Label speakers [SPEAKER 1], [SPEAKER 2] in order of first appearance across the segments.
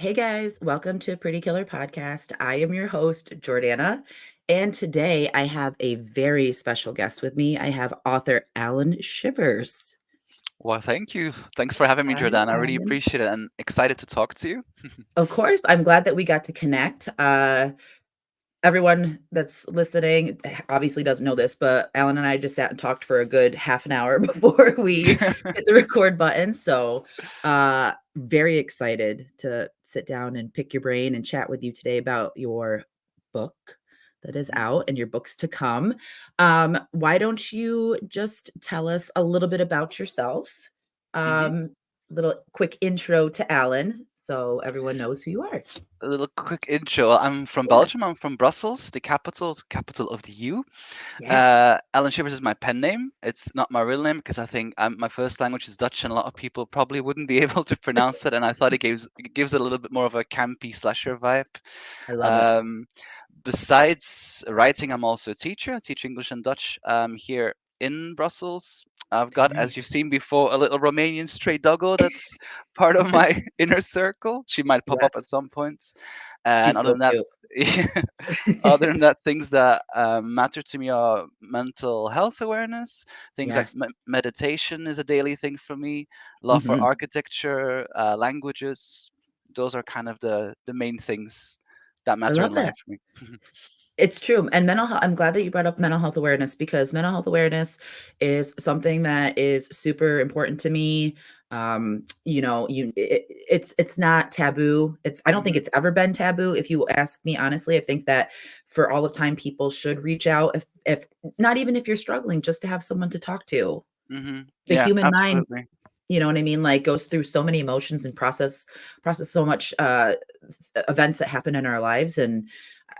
[SPEAKER 1] Hey guys, welcome to Pretty Killer Podcast. I am your host, Jordana, and today I have a very special guest with me. I have author Alan Shivers.
[SPEAKER 2] Well, thank you. Thanks for having me,
[SPEAKER 1] Hi,
[SPEAKER 2] Jordan. I really
[SPEAKER 1] Alan.
[SPEAKER 2] appreciate it and excited to talk to you.
[SPEAKER 1] Of course, I'm glad that we got to connect. Everyone that's listening obviously doesn't know this, but Alan and I just sat and talked for a good half an hour before we hit the record button. So, very excited to sit down and pick your brain and chat with you today about your book that is
[SPEAKER 2] Mhm,
[SPEAKER 1] out and your books to come. Why don't you just tell us a little bit about yourself?
[SPEAKER 2] mhm.
[SPEAKER 1] Um, Little quick intro to Alan so everyone knows who you are.
[SPEAKER 2] A little quick intro. I'm from Belgium.
[SPEAKER 1] Yes.
[SPEAKER 2] I'm from Brussels, the capital of the EU.
[SPEAKER 1] Yes.
[SPEAKER 2] Alan Shivers is my pen name. It's not my real name because I think my first language is Dutch, and a lot of people probably wouldn't be able to pronounce it. And I thought it gives it a little bit more of a campy slasher vibe.
[SPEAKER 1] I love it.
[SPEAKER 2] Um, Besides writing, I'm also a teacher. I teach English and Dutch here in Brussels. I've got, as you've
[SPEAKER 1] Nice.
[SPEAKER 2] seen before, a little Romanian stray doggo that's part of my inner circle. She might pop up at
[SPEAKER 1] Yes,
[SPEAKER 2] some points. And
[SPEAKER 1] she's
[SPEAKER 2] other
[SPEAKER 1] so
[SPEAKER 2] than that,
[SPEAKER 1] cute.
[SPEAKER 2] other than that, things that matter to me are mental health awareness. Things like
[SPEAKER 1] Yes.
[SPEAKER 2] meditation is a daily thing for me. Love for
[SPEAKER 1] Mhm.
[SPEAKER 2] architecture, languages. Those are kind of the main things that
[SPEAKER 1] I
[SPEAKER 2] matter
[SPEAKER 1] love
[SPEAKER 2] in life
[SPEAKER 1] that.
[SPEAKER 2] for me.
[SPEAKER 1] It's true, and mental health. I'm glad that you brought up mental health awareness because mental health awareness is something that is super important to me. It's not taboo. I don't think
[SPEAKER 2] Hmm.
[SPEAKER 1] it's ever been taboo. If you ask me honestly, I think that for all of time, people should reach out. If not even if you're struggling, just to have someone to talk to.
[SPEAKER 2] Hmm.
[SPEAKER 1] The
[SPEAKER 2] Yeah,
[SPEAKER 1] human mind,
[SPEAKER 2] absolutely.
[SPEAKER 1] you know what I mean? Like goes through so many emotions and process so much events that happen in our lives. And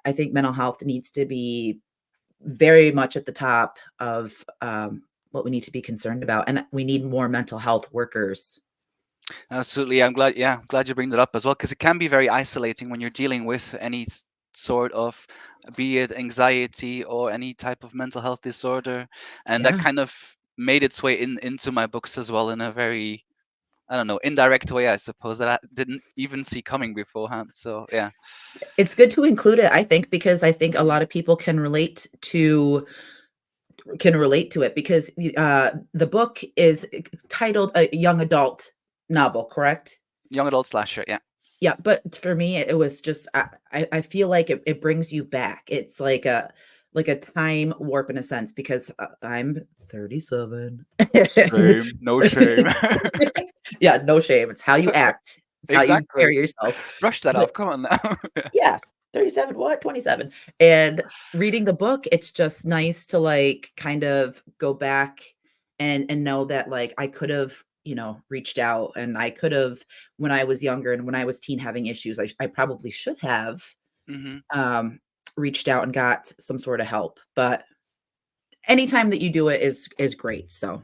[SPEAKER 1] I think mental health needs to be very much at the top of what we need to be concerned about. And we need more mental health workers.
[SPEAKER 2] Absolutely. I'm glad. Yeah, glad you bring that up as well, because it can be very isolating when you're dealing with any sort of, be it anxiety or any type of mental health disorder, and that
[SPEAKER 1] Yeah.
[SPEAKER 2] kind of made its way into my books as well in a very, I don't know, indirect way, I suppose, that I didn't even see coming beforehand. So yeah.
[SPEAKER 1] It's good to include it, I think, because I think a
[SPEAKER 2] Mhm.
[SPEAKER 1] lot of people can relate to it because the book is titled a young adult novel, correct?
[SPEAKER 2] Young adult slasher. Yeah.
[SPEAKER 1] Yeah, but for me, it was just I feel like it brings you back. It's like a time warp in a sense because I'm 37. And
[SPEAKER 2] Shame. No shame.
[SPEAKER 1] yeah, no shame. It's how you act. It's how you
[SPEAKER 2] Exactly.
[SPEAKER 1] carry yourself.
[SPEAKER 2] Brush that
[SPEAKER 1] But
[SPEAKER 2] off. Come on now.
[SPEAKER 1] yeah, 37, what? 27. And reading the book, it's just nice to like kind of go back and know that like I could have, reached out and I could have when I was younger and when I was teen having issues, I probably should have
[SPEAKER 2] Hmm.
[SPEAKER 1] um reached out and got some sort of help. But anytime that you do it is great. So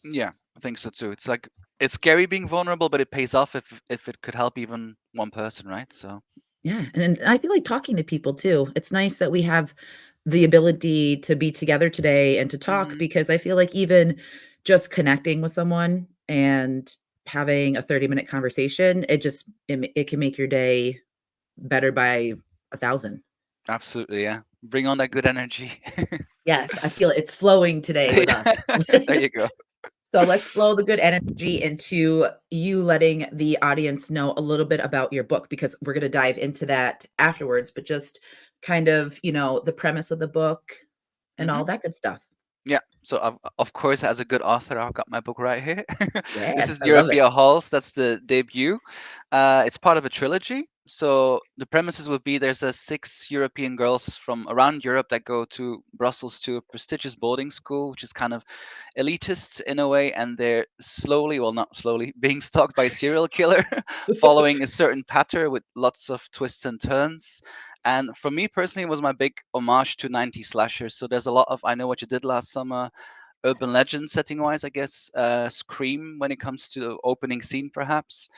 [SPEAKER 2] Yeah, I think so too. It's like it's scary being vulnerable, but it pays off if it could help even one person, right? So.
[SPEAKER 1] yeah, and I feel like talking to people too. It's nice that we have the ability to be together today and to talk
[SPEAKER 2] Hmm.
[SPEAKER 1] because I feel like even just connecting with someone and having a 30-minute conversation, it can make your day better by 1,000.
[SPEAKER 2] Absolutely, yeah. Bring on that good energy.
[SPEAKER 1] Yes, I feel it's flowing today with us.
[SPEAKER 2] Yeah, there you go.
[SPEAKER 1] So let's flow the good energy into you letting the audience know a little bit about your book because we're going to dive into that afterwards, but just kind of, the premise of the book and
[SPEAKER 2] Hmm.
[SPEAKER 1] all that good stuff.
[SPEAKER 2] Yeah. So of course, as a good author, I've got my book right here. This
[SPEAKER 1] Yes,
[SPEAKER 2] is
[SPEAKER 1] I love it.
[SPEAKER 2] Europea Halls. That's the debut. It's part of a trilogy. So the premises would be there's a six European girls from around Europe that go to Brussels to a prestigious boarding school, which is kind of elitist in a way, and they're slowly, well, not slowly, being stalked by a serial killer, following a certain pattern with lots of twists and turns. And for me personally, it was my big homage to 90s slashers. So there's a lot of I Know What You Did Last Summer, urban
[SPEAKER 1] Yes.
[SPEAKER 2] legend setting wise, I guess, Scream when it comes to the opening scene, perhaps.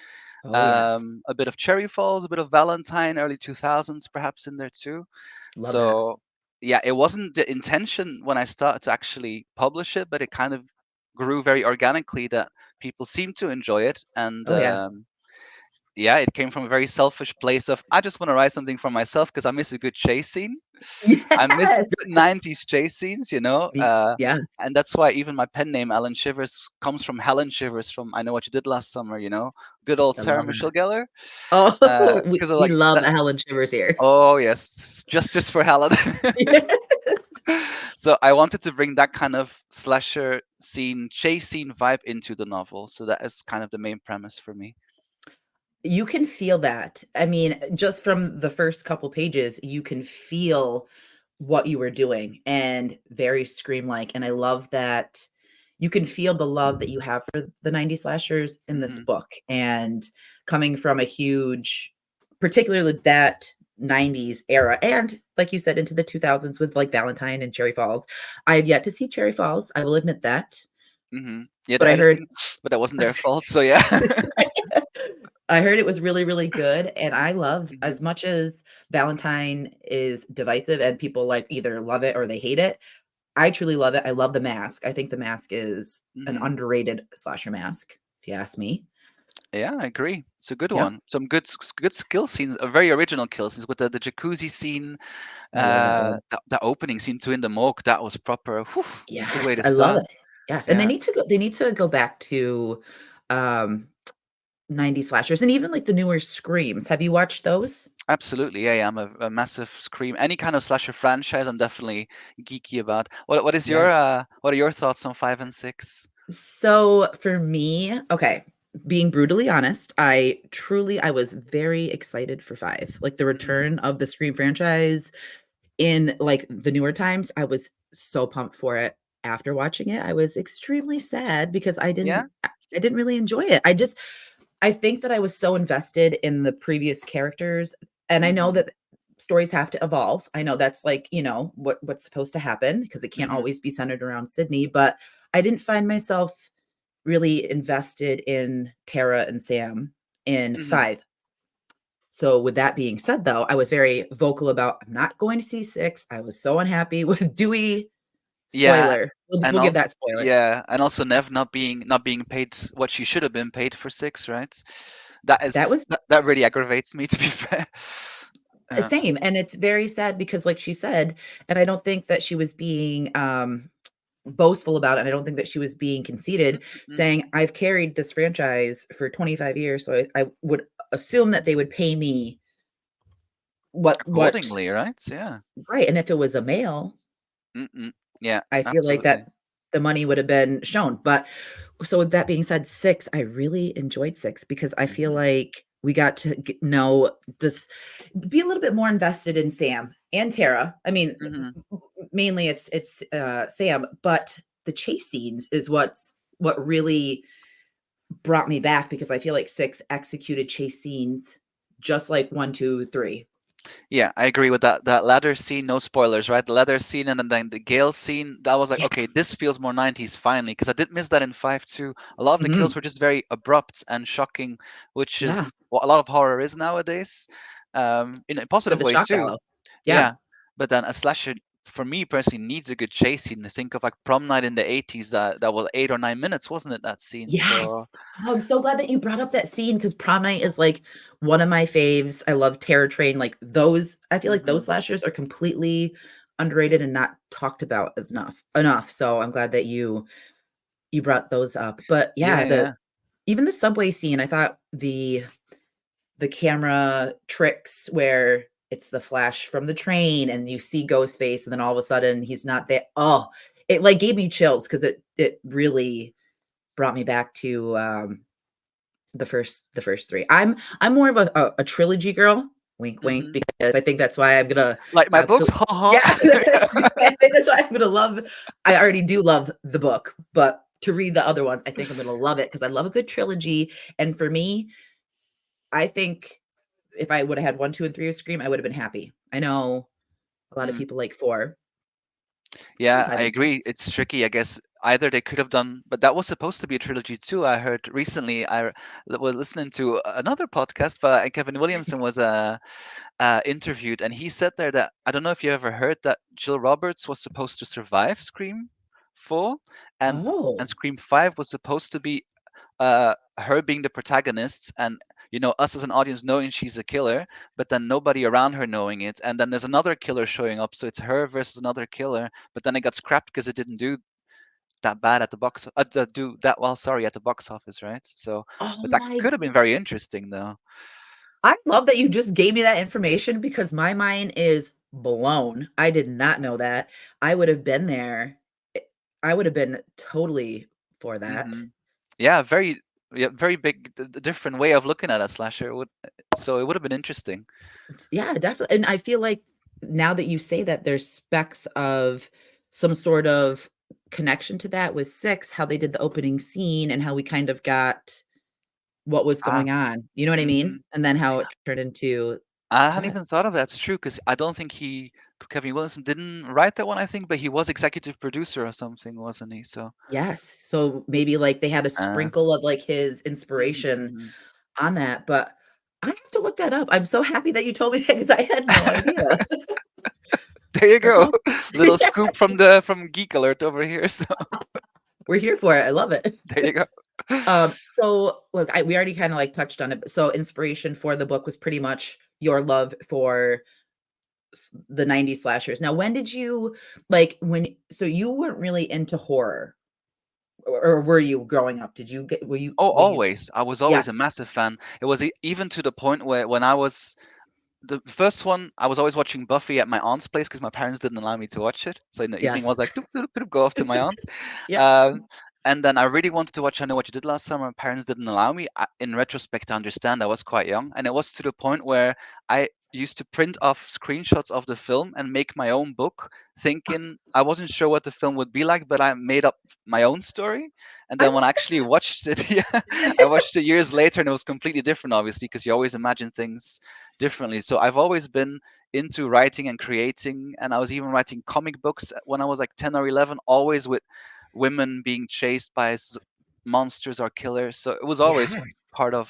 [SPEAKER 1] Oh, yes.
[SPEAKER 2] A bit of Cherry Falls, a bit of Valentine, early 2000s, perhaps in there too.
[SPEAKER 1] Love that.
[SPEAKER 2] So yeah, it wasn't the intention when I started to actually publish it, but it kind of grew very organically that people seemed to enjoy it, and
[SPEAKER 1] Oh, yeah.
[SPEAKER 2] Yeah, it came from a very selfish place of I just want to write something for myself because I miss a good chase scene. I miss
[SPEAKER 1] Yes.
[SPEAKER 2] good 90s chase scenes,
[SPEAKER 1] Yes,
[SPEAKER 2] and that's why even my pen name Alan Shivers comes from Helen Shivers from I Know What You Did Last Summer. Good old
[SPEAKER 1] I
[SPEAKER 2] Sarah
[SPEAKER 1] love it.
[SPEAKER 2] Michelle Gellar.
[SPEAKER 1] Oh,
[SPEAKER 2] Because of
[SPEAKER 1] we
[SPEAKER 2] like
[SPEAKER 1] love
[SPEAKER 2] that.
[SPEAKER 1] a Helen Shivers here.
[SPEAKER 2] Oh yes, justice for Helen.
[SPEAKER 1] Yes.
[SPEAKER 2] So I wanted to bring that kind of slasher scene, chase scene vibe into the novel. So that is kind of the main premise for me.
[SPEAKER 1] You can feel that. I mean, just from the first couple pages, you can feel what you were doing and very Scream-like, and I love that you can feel the love that you have for the 90s slashers in this
[SPEAKER 2] Hmm.
[SPEAKER 1] book, and coming from a huge particularly that 90s era, and like you said, into the 2000s with, like, Valentine and Cherry Falls. I have yet to see Cherry Falls, I will admit that,
[SPEAKER 2] Yeah,
[SPEAKER 1] but
[SPEAKER 2] the
[SPEAKER 1] I heard
[SPEAKER 2] editing, but that wasn't their fault. So yeah.
[SPEAKER 1] I heard it was really, really good, and I love
[SPEAKER 2] Hmm.
[SPEAKER 1] as much as Valentine is divisive and people, like, either love it or they hate it, I truly love it. I love The Mask. I think The Mask is an
[SPEAKER 2] Hmm.
[SPEAKER 1] underrated slasher mask, if you ask me.
[SPEAKER 2] Yeah, I agree. It's a good
[SPEAKER 1] Yep.
[SPEAKER 2] one. Some good skill scenes, a very original kill scenes with the jacuzzi scene,
[SPEAKER 1] I love that one.
[SPEAKER 2] that opening scene too in the morgue. That was proper. Whew, good way
[SPEAKER 1] Yes,
[SPEAKER 2] to
[SPEAKER 1] I love
[SPEAKER 2] start.
[SPEAKER 1] it. Yes, and
[SPEAKER 2] Yeah.
[SPEAKER 1] they need to go back to, um, 90s slashers and even, like, the newer Screams. Have you watched those?
[SPEAKER 2] Absolutely, yeah, yeah. I'm a massive Scream. Any kind of slasher franchise, I'm definitely geeky about.
[SPEAKER 1] Yes.
[SPEAKER 2] What are your thoughts on 5 and 6?
[SPEAKER 1] So for me, okay, being brutally honest, I was very excited for 5. Like the
[SPEAKER 2] Hmm.
[SPEAKER 1] return of the Scream franchise in like the newer times, I was so pumped for it. After watching it, I was extremely sad because
[SPEAKER 2] Yeah.
[SPEAKER 1] I didn't really enjoy it. I think that I was so invested in the previous characters, and I know
[SPEAKER 2] Hmm.
[SPEAKER 1] that stories have to evolve. I know that's like, what's supposed to happen because it can't
[SPEAKER 2] Hmm.
[SPEAKER 1] always be centered around Sydney, but I didn't find myself really invested in Tara and Sam in
[SPEAKER 2] Hmm.
[SPEAKER 1] 5. So with that being said, though, I was very vocal about I'm not going to see 6. I was so unhappy with Dewey.
[SPEAKER 2] Yeah,
[SPEAKER 1] Spoiler.
[SPEAKER 2] and
[SPEAKER 1] We'll give
[SPEAKER 2] also
[SPEAKER 1] that spoiler.
[SPEAKER 2] Nev not being paid what she should have been paid for 6, right? That
[SPEAKER 1] That
[SPEAKER 2] is
[SPEAKER 1] was
[SPEAKER 2] that really aggravates me, to be fair. Yeah.
[SPEAKER 1] same, and it's very sad because like she said, and I don't think that she was being, boastful about it, and I don't think that she was being conceited,
[SPEAKER 2] Mhm.
[SPEAKER 1] saying, "I've carried this franchise for 25 years, so I would assume that they would pay me what"
[SPEAKER 2] Accordingly, right? Yeah.
[SPEAKER 1] right, and if it was a male,
[SPEAKER 2] Mm-mm. Yeah,
[SPEAKER 1] I feel like
[SPEAKER 2] absolutely.
[SPEAKER 1] that the money would have been shown, but so with that being said, 6, I really enjoyed 6 because I feel
[SPEAKER 2] Hmm.
[SPEAKER 1] like we got to know this be a little bit more invested in Sam and Tara. I mean,
[SPEAKER 2] Hmm.
[SPEAKER 1] mainly it's Sam, but the chase scenes is what really brought me back because I feel like 6 executed chase scenes just like 1, 2, 3.
[SPEAKER 2] Yeah, I agree with that. That ladder scene, no spoilers, right? The ladder scene and then the Gale scene, that was like,
[SPEAKER 1] Yeah.
[SPEAKER 2] okay, this feels more 90s finally, because I did miss that in 5 too. A lot of the kills
[SPEAKER 1] Mhm.
[SPEAKER 2] were just very abrupt and shocking, which
[SPEAKER 1] Yeah,
[SPEAKER 2] is what a lot of horror is nowadays, in a
[SPEAKER 1] for
[SPEAKER 2] positive
[SPEAKER 1] the
[SPEAKER 2] way
[SPEAKER 1] shock
[SPEAKER 2] too.
[SPEAKER 1] value. Yeah.
[SPEAKER 2] Yeah, but then a slasher, for me personally, needs a good chase scene. Think of like Prom Night in the 80s, that was 8 or 9 minutes, wasn't it, that scene?
[SPEAKER 1] Yes.
[SPEAKER 2] So,
[SPEAKER 1] Oh, I'm so glad that you brought up that scene because Prom Night is, like, one of my faves. I love Terror Train, like, those I feel like those
[SPEAKER 2] mhm.
[SPEAKER 1] slashers are completely underrated and not talked about as enough, so I'm glad that you brought those up. But,
[SPEAKER 2] Yeah,
[SPEAKER 1] yeah, the
[SPEAKER 2] yeah.
[SPEAKER 1] even the subway scene, I thought the camera tricks where it's the flash from the train and you see Ghostface and then all of a sudden he's not there. Oh, it, like, gave me chills because it really brought me back to, the first 3. I'm more of a trilogy girl, wink, wink,
[SPEAKER 2] Hmm.
[SPEAKER 1] because I think that's why I'm gonna
[SPEAKER 2] Like my books,
[SPEAKER 1] absolutely
[SPEAKER 2] ha
[SPEAKER 1] yeah,
[SPEAKER 2] ha.
[SPEAKER 1] I think that's why I'm gonna love I already do love the book, but to read the other ones, I think I'm gonna love it because I love a good trilogy, and for me, I think if I woulda had 1, 2, and 3 of Scream, I would have been happy. I know a lot of people like 4 and
[SPEAKER 2] Yeah,
[SPEAKER 1] 5
[SPEAKER 2] I
[SPEAKER 1] and 6.
[SPEAKER 2] agree. It's tricky. I guess either they could have done, but that was supposed to be a trilogy too. I heard recently. Was listening to another podcast, but Kevin Williamson was interviewed, and he said there that I don't know if you ever heard that Jill Roberts was supposed to survive Scream 4, and
[SPEAKER 1] Oh,
[SPEAKER 2] Scream 5 was supposed to be her being the protagonist, and us as an audience knowing she's a killer, but then nobody around her knowing it, and then there's another killer showing up, so it's her versus another killer, but then it got scrapped because it didn't do that bad at the box do that well, sorry, at the box office, right? So,
[SPEAKER 1] Oh
[SPEAKER 2] but that
[SPEAKER 1] my,
[SPEAKER 2] could have been very interesting though.
[SPEAKER 1] I love that you just gave me that information because my mind is blown. I did not know that. I would have been there. eh, I would have been totally for that.
[SPEAKER 2] Hmm. Yeah, very, yeah, very big, different way of looking at a slasher would, so it would have been interesting.
[SPEAKER 1] Yeah, definitely. And I feel like now that you say that, there's specks of some sort of connection to that with Six, how they did the opening scene and how we kind of got what was
[SPEAKER 2] Ah.
[SPEAKER 1] going on. You know what I mean?
[SPEAKER 2] Hmm.
[SPEAKER 1] And then how it turned into
[SPEAKER 2] I hadn't
[SPEAKER 1] that.
[SPEAKER 2] even thought of that. It's true because I don't think Kevin Williamson didn't write that one, I think, but he was executive producer or something, wasn't he? So,
[SPEAKER 1] Yes. So maybe like they had a
[SPEAKER 2] uh,
[SPEAKER 1] sprinkle of like his
[SPEAKER 2] mhm,
[SPEAKER 1] inspiration
[SPEAKER 2] mhm.
[SPEAKER 1] on that. But I have to look that up. I'm so happy that you told me that because I had no idea.
[SPEAKER 2] There you
[SPEAKER 1] That's
[SPEAKER 2] go.
[SPEAKER 1] all.
[SPEAKER 2] Little scoop from Geek Alert over here. So
[SPEAKER 1] We're here for it. I love it.
[SPEAKER 2] there you go.
[SPEAKER 1] So look, we already kind of like touched on it. So inspiration for the book was pretty much your love for the 90s slashers. Now, when did you like so you weren't really into horror or were you growing up? Did you get
[SPEAKER 2] Oh,
[SPEAKER 1] were you
[SPEAKER 2] always. I was always
[SPEAKER 1] yes.
[SPEAKER 2] a massive fan. It was even to the point where when I was the first one, I was always watching Buffy at my aunt's place because my parents didn't allow me to watch it. So in the evening, I
[SPEAKER 1] Yes.
[SPEAKER 2] was like, "Doop, doop, doop," go off to my aunt's.
[SPEAKER 1] Yep.
[SPEAKER 2] Um, and then I really wanted to watch I Know What You Did Last Summer. My parents didn't allow me. In retrospect, I understand I was quite young. And it was to the point where I used to print off screenshots of the film and make my own book, thinking I wasn't sure what the film would be like, but I made up my own story. And
[SPEAKER 1] I
[SPEAKER 2] then when I
[SPEAKER 1] love
[SPEAKER 2] actually watched it, yeah, I watched it years later and it was completely different, obviously, because you always imagine things differently. So I've always been into writing and creating, and I was even writing comic books when I was like 10 or 11, always with women being chased by monsters or killers. So it was always
[SPEAKER 1] yes.
[SPEAKER 2] part of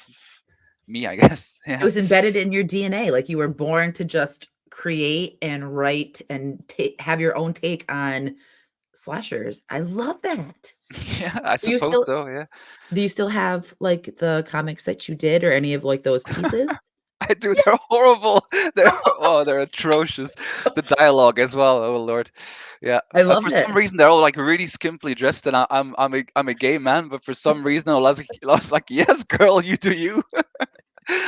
[SPEAKER 2] me, I guess.
[SPEAKER 1] It
[SPEAKER 2] Yeah.
[SPEAKER 1] was embedded in your DNA. Like you were born to just create and write and have your own take on slashers. I love that.
[SPEAKER 2] Yeah, I
[SPEAKER 1] Do you
[SPEAKER 2] suppose
[SPEAKER 1] still
[SPEAKER 2] so. Yeah.
[SPEAKER 1] do you still have, like, the comics that you did or any of, like, those pieces?
[SPEAKER 2] I do.
[SPEAKER 1] Yeah.
[SPEAKER 2] They're horrible. They're atrocious. The dialogue as well. Oh Lord. Yeah.
[SPEAKER 1] I love
[SPEAKER 2] For some
[SPEAKER 1] it.
[SPEAKER 2] reason, they're all like really skimpily dressed, and I'm a gay man, but for some reason, I was like, yes, girl, you do you.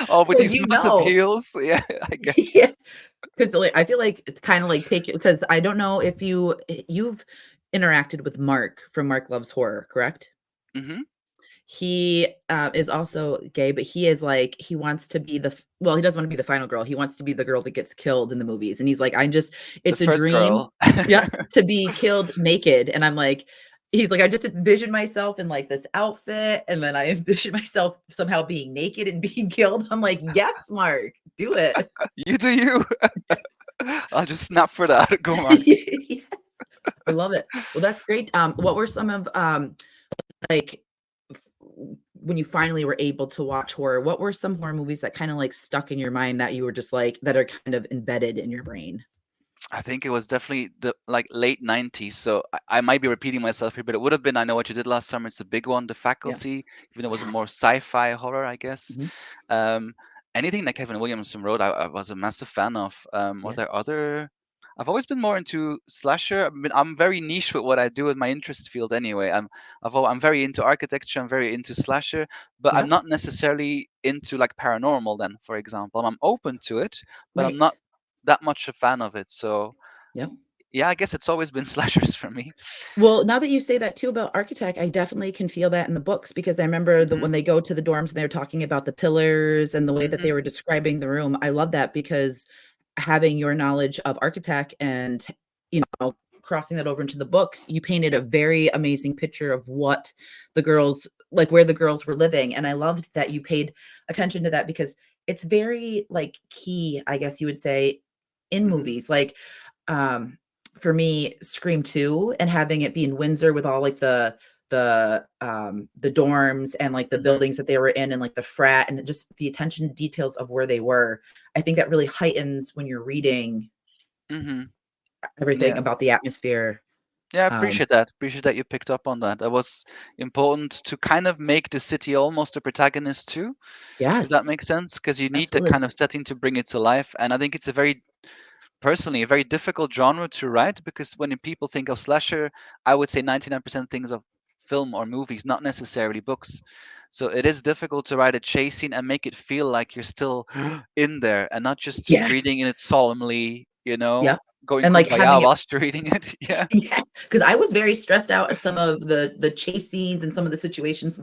[SPEAKER 2] Oh, with
[SPEAKER 1] 'Cause
[SPEAKER 2] these
[SPEAKER 1] you
[SPEAKER 2] massive
[SPEAKER 1] know
[SPEAKER 2] heels. Yeah, I guess.
[SPEAKER 1] yeah, 'cause, like, I feel like it's kinda like take because I don't know if you've interacted with Mark from Mark Loves Horror, correct?
[SPEAKER 2] Hmm.
[SPEAKER 1] He, is also gay, but he is like he wants to be well, he doesn't wanna be the final girl, he wants to be the girl that gets killed in the movies, and he's like, "I'm just
[SPEAKER 2] The
[SPEAKER 1] it's a
[SPEAKER 2] third
[SPEAKER 1] dream."
[SPEAKER 2] girl.
[SPEAKER 1] Yep, to be killed naked, and I'm like he's like, "I just envision myself in, like, this outfit, and then I envision myself somehow being naked and being killed." I'm like, "Yes, Mark, do it."
[SPEAKER 2] You do you. I'll just snap for that. Go on.
[SPEAKER 1] Yes, I love it. Well, that's great. What were some of, like when you finally were able to watch horror, what were some horror movies that kinda, like, stuck in your mind that you were just like that are kind of embedded in your brain?
[SPEAKER 2] I think it was definitely the like late 90s. So I might be repeating myself here, but it would have been I Know What You Did Last Summer. It's a big one. The
[SPEAKER 1] Yeah.
[SPEAKER 2] Faculty, even though it was a more
[SPEAKER 1] Yes.
[SPEAKER 2] sci-fi horror, I guess.
[SPEAKER 1] Mhm.
[SPEAKER 2] Um, anything that Kevin Williamson wrote, I was a massive fan of. Were
[SPEAKER 1] Yeah.
[SPEAKER 2] there other? I've always been more into slasher. I'm very niche with what I do in my interest field anyway. I'm very into architecture. I'm very into slasher, but I'm
[SPEAKER 1] Yep.
[SPEAKER 2] not necessarily into like paranormal. Then, for example, I'm open to it, but I'm
[SPEAKER 1] Right.
[SPEAKER 2] not that much a fan of it. So
[SPEAKER 1] Yep.
[SPEAKER 2] yeah, I guess it's always been slashers for me.
[SPEAKER 1] Well, now that you say that too about Architect, I definitely can feel that in the books because I remember
[SPEAKER 2] Hmm.
[SPEAKER 1] when they go to the dorms and they're talking about the pillars and the way that
[SPEAKER 2] Hmm.
[SPEAKER 1] they were describing the room. I love that because having your knowledge of Architect and, crossing that over into the books, you painted a very amazing picture of what the girls like, where the girls were living, and I loved that you paid attention to that because it's very, like, key, I guess you would say, in
[SPEAKER 2] Hmm.
[SPEAKER 1] movies, like, um for me, Scream 2 and having it be in Windsor with all, like, the dorms and, like, the
[SPEAKER 2] Hmm.
[SPEAKER 1] buildings that they were in and, like, the frat and just the attention to details of where they were. I think that really heightens when you're reading
[SPEAKER 2] Hmm.
[SPEAKER 1] everything
[SPEAKER 2] Yeah.
[SPEAKER 1] about the atmosphere.
[SPEAKER 2] Yeah, I
[SPEAKER 1] Um,
[SPEAKER 2] appreciate that. Appreciate that you picked up on that. That was important to kind of make the city almost a protagonist too, if that
[SPEAKER 1] yes,
[SPEAKER 2] makes sense, because you need the
[SPEAKER 1] absolutely.
[SPEAKER 2] kind of setting to bring it to life. And I think it's a very personally a very difficult genre to write because when people think of slasher, I would say 99% things of film or movies, not necessarily books. So it is difficult to write a chase scene and make it feel like you're still in there and not just
[SPEAKER 1] Yes.
[SPEAKER 2] reading it solemnly,
[SPEAKER 1] Yep.
[SPEAKER 2] going
[SPEAKER 1] And, like,
[SPEAKER 2] kumbaya
[SPEAKER 1] having it
[SPEAKER 2] whilst you're reading it. Yeah.
[SPEAKER 1] yeah, because I was very stressed out at some of the chase scenes and some of the situations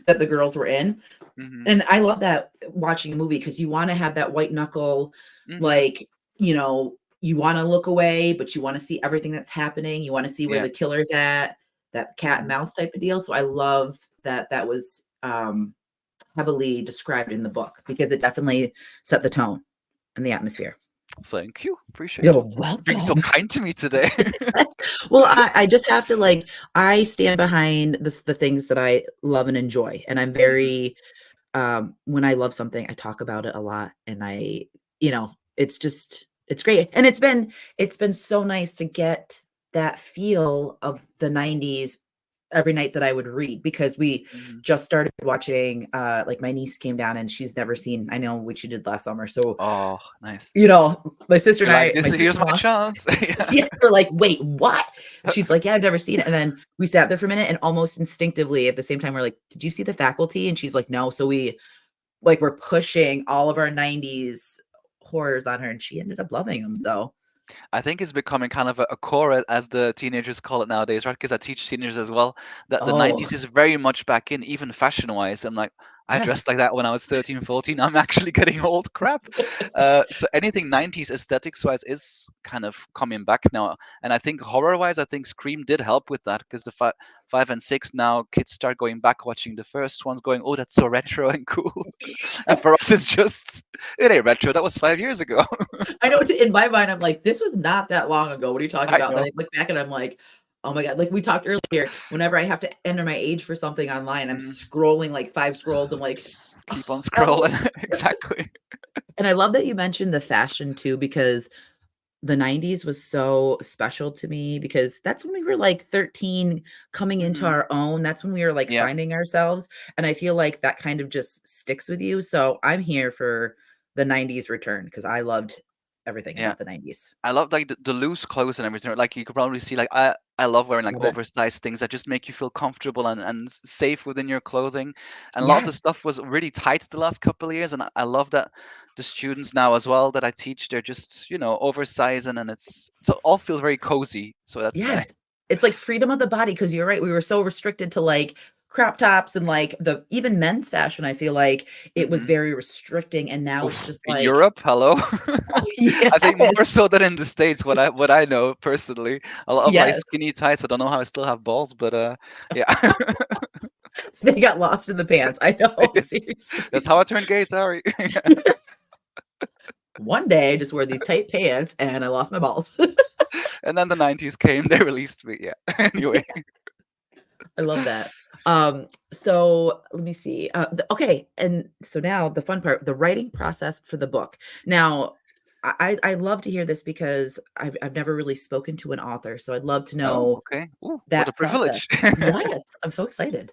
[SPEAKER 1] that the girls were in,
[SPEAKER 2] Hmm.
[SPEAKER 1] and I love that watching a movie because you wanna have that white knuckle,
[SPEAKER 2] Hmm.
[SPEAKER 1] like, you wanna look away, but you wanna see everything that's happening, you wanna see where
[SPEAKER 2] Yeah.
[SPEAKER 1] the killer's at, that cat and
[SPEAKER 2] Hmm.
[SPEAKER 1] mouse type of deal, so I love that that was, heavily described in the book because it definitely set the tone and the atmosphere.
[SPEAKER 2] Thank you. Appreciate
[SPEAKER 1] You're
[SPEAKER 2] you being so
[SPEAKER 1] welcome.
[SPEAKER 2] kind to me today.
[SPEAKER 1] Well, I just have to, like I stand behind the things that I love and enjoy, and I'm
[SPEAKER 2] Hmm.
[SPEAKER 1] very, when I love something, I talk about it a lot, and it's just it's great, and it's been so nice to get that feel of the '90s every night that I would read because we
[SPEAKER 2] Hmm.
[SPEAKER 1] just started watching, like, my niece came down and she's never seen I know what she did last summer, so,
[SPEAKER 2] Oh, nice.
[SPEAKER 1] my sister and
[SPEAKER 2] You're like,
[SPEAKER 1] I my
[SPEAKER 2] here's my
[SPEAKER 1] sister-in-law
[SPEAKER 2] chance. Yeah.
[SPEAKER 1] yeah, we're like, "Wait, what?" She's like, "Yeah, I've never seen it," and then we sat there for a minute and almost instinctively at the same time, we're like, "Did you see The Faculty?" And she's like, "No," so we're pushing all of our '90s horrors on her, and she ended up loving them. So
[SPEAKER 2] I think it's becoming kind of a core, as the teenagers call it nowadays, right? Because I teach teenagers as well, that the
[SPEAKER 1] oh,
[SPEAKER 2] 90s is very much back in, even fashion wise. I'm like, I
[SPEAKER 1] yeah.
[SPEAKER 2] dressed like that when I was 13, 14. I'm actually getting old crap. So anything 90s aesthetics wise is kind of coming back now. And I think horror wise, I think Scream did help with that because the 5 and 6 now kids start going back watching the first ones, going, oh, that's so retro and cool. And for us, it's just, it ain't retro. That was 5 years ago.
[SPEAKER 1] I know in my mind, I'm like, "This was not that long ago. What are you talking
[SPEAKER 2] I
[SPEAKER 1] about?" Then
[SPEAKER 2] know.
[SPEAKER 1] I look back and I'm like, "Oh my god," like we talked earlier, whenever I have to enter my age for something online, I'm
[SPEAKER 2] Mm.
[SPEAKER 1] scrolling like 5 scrolls. I'm like,
[SPEAKER 2] Just
[SPEAKER 1] "Oh,
[SPEAKER 2] keep on
[SPEAKER 1] no."
[SPEAKER 2] scrolling. Exactly.
[SPEAKER 1] And I love that you mentioned the fashion too, because the '90s was so special to me because that's when we were, like, 13 coming into
[SPEAKER 2] Hmm.
[SPEAKER 1] our own, that's when we were, like,
[SPEAKER 2] Yeah,
[SPEAKER 1] finding ourselves, and I feel like that kind of just sticks with you, so I'm here for the '90s return because I loved everything
[SPEAKER 2] yeah.
[SPEAKER 1] about the '90s.
[SPEAKER 2] I love like the loose clothes and everything. Like you could probably see like I love wearing like
[SPEAKER 1] Love it.
[SPEAKER 2] oversized things that just make you feel comfortable and safe within your clothing. And a lot of the
[SPEAKER 1] Yes.
[SPEAKER 2] stuff was really tight the last couple of years, and I love that the students now as well that I teach, they're just oversizing, and it all feels very cozy. So that's nice.
[SPEAKER 1] Yes. It's like freedom of the body because 'cause you're right, we were so restricted to, like, crop tops and, like, the even men's fashion, I feel like it was
[SPEAKER 2] Hmm.
[SPEAKER 1] very restricting, and now it's
[SPEAKER 2] Oof,
[SPEAKER 1] just
[SPEAKER 2] in
[SPEAKER 1] like
[SPEAKER 2] Europe, hello.
[SPEAKER 1] oh, yes.
[SPEAKER 2] I think more so than in the States. What I know personally, a lot of like
[SPEAKER 1] Yes.
[SPEAKER 2] skinny tights. I don't know how I still have balls, but yeah.
[SPEAKER 1] They got lost in the pants. I know,
[SPEAKER 2] Yes. That's
[SPEAKER 1] seriously.
[SPEAKER 2] how I turned gay, sorry.
[SPEAKER 1] One day, I just wore these tight pants and I lost my balls.
[SPEAKER 2] And then the 90s came, they released me, yeah. Anyway.
[SPEAKER 1] I love that. So let me see. Okay, and so now the fun part, the writing process for the book. Now, I love to hear this because I've never really spoken to an author, so I'd love to
[SPEAKER 2] Oh,
[SPEAKER 1] know
[SPEAKER 2] okay. Ooh, what a
[SPEAKER 1] that process.
[SPEAKER 2] privilege.
[SPEAKER 1] Yes, I'm so excited.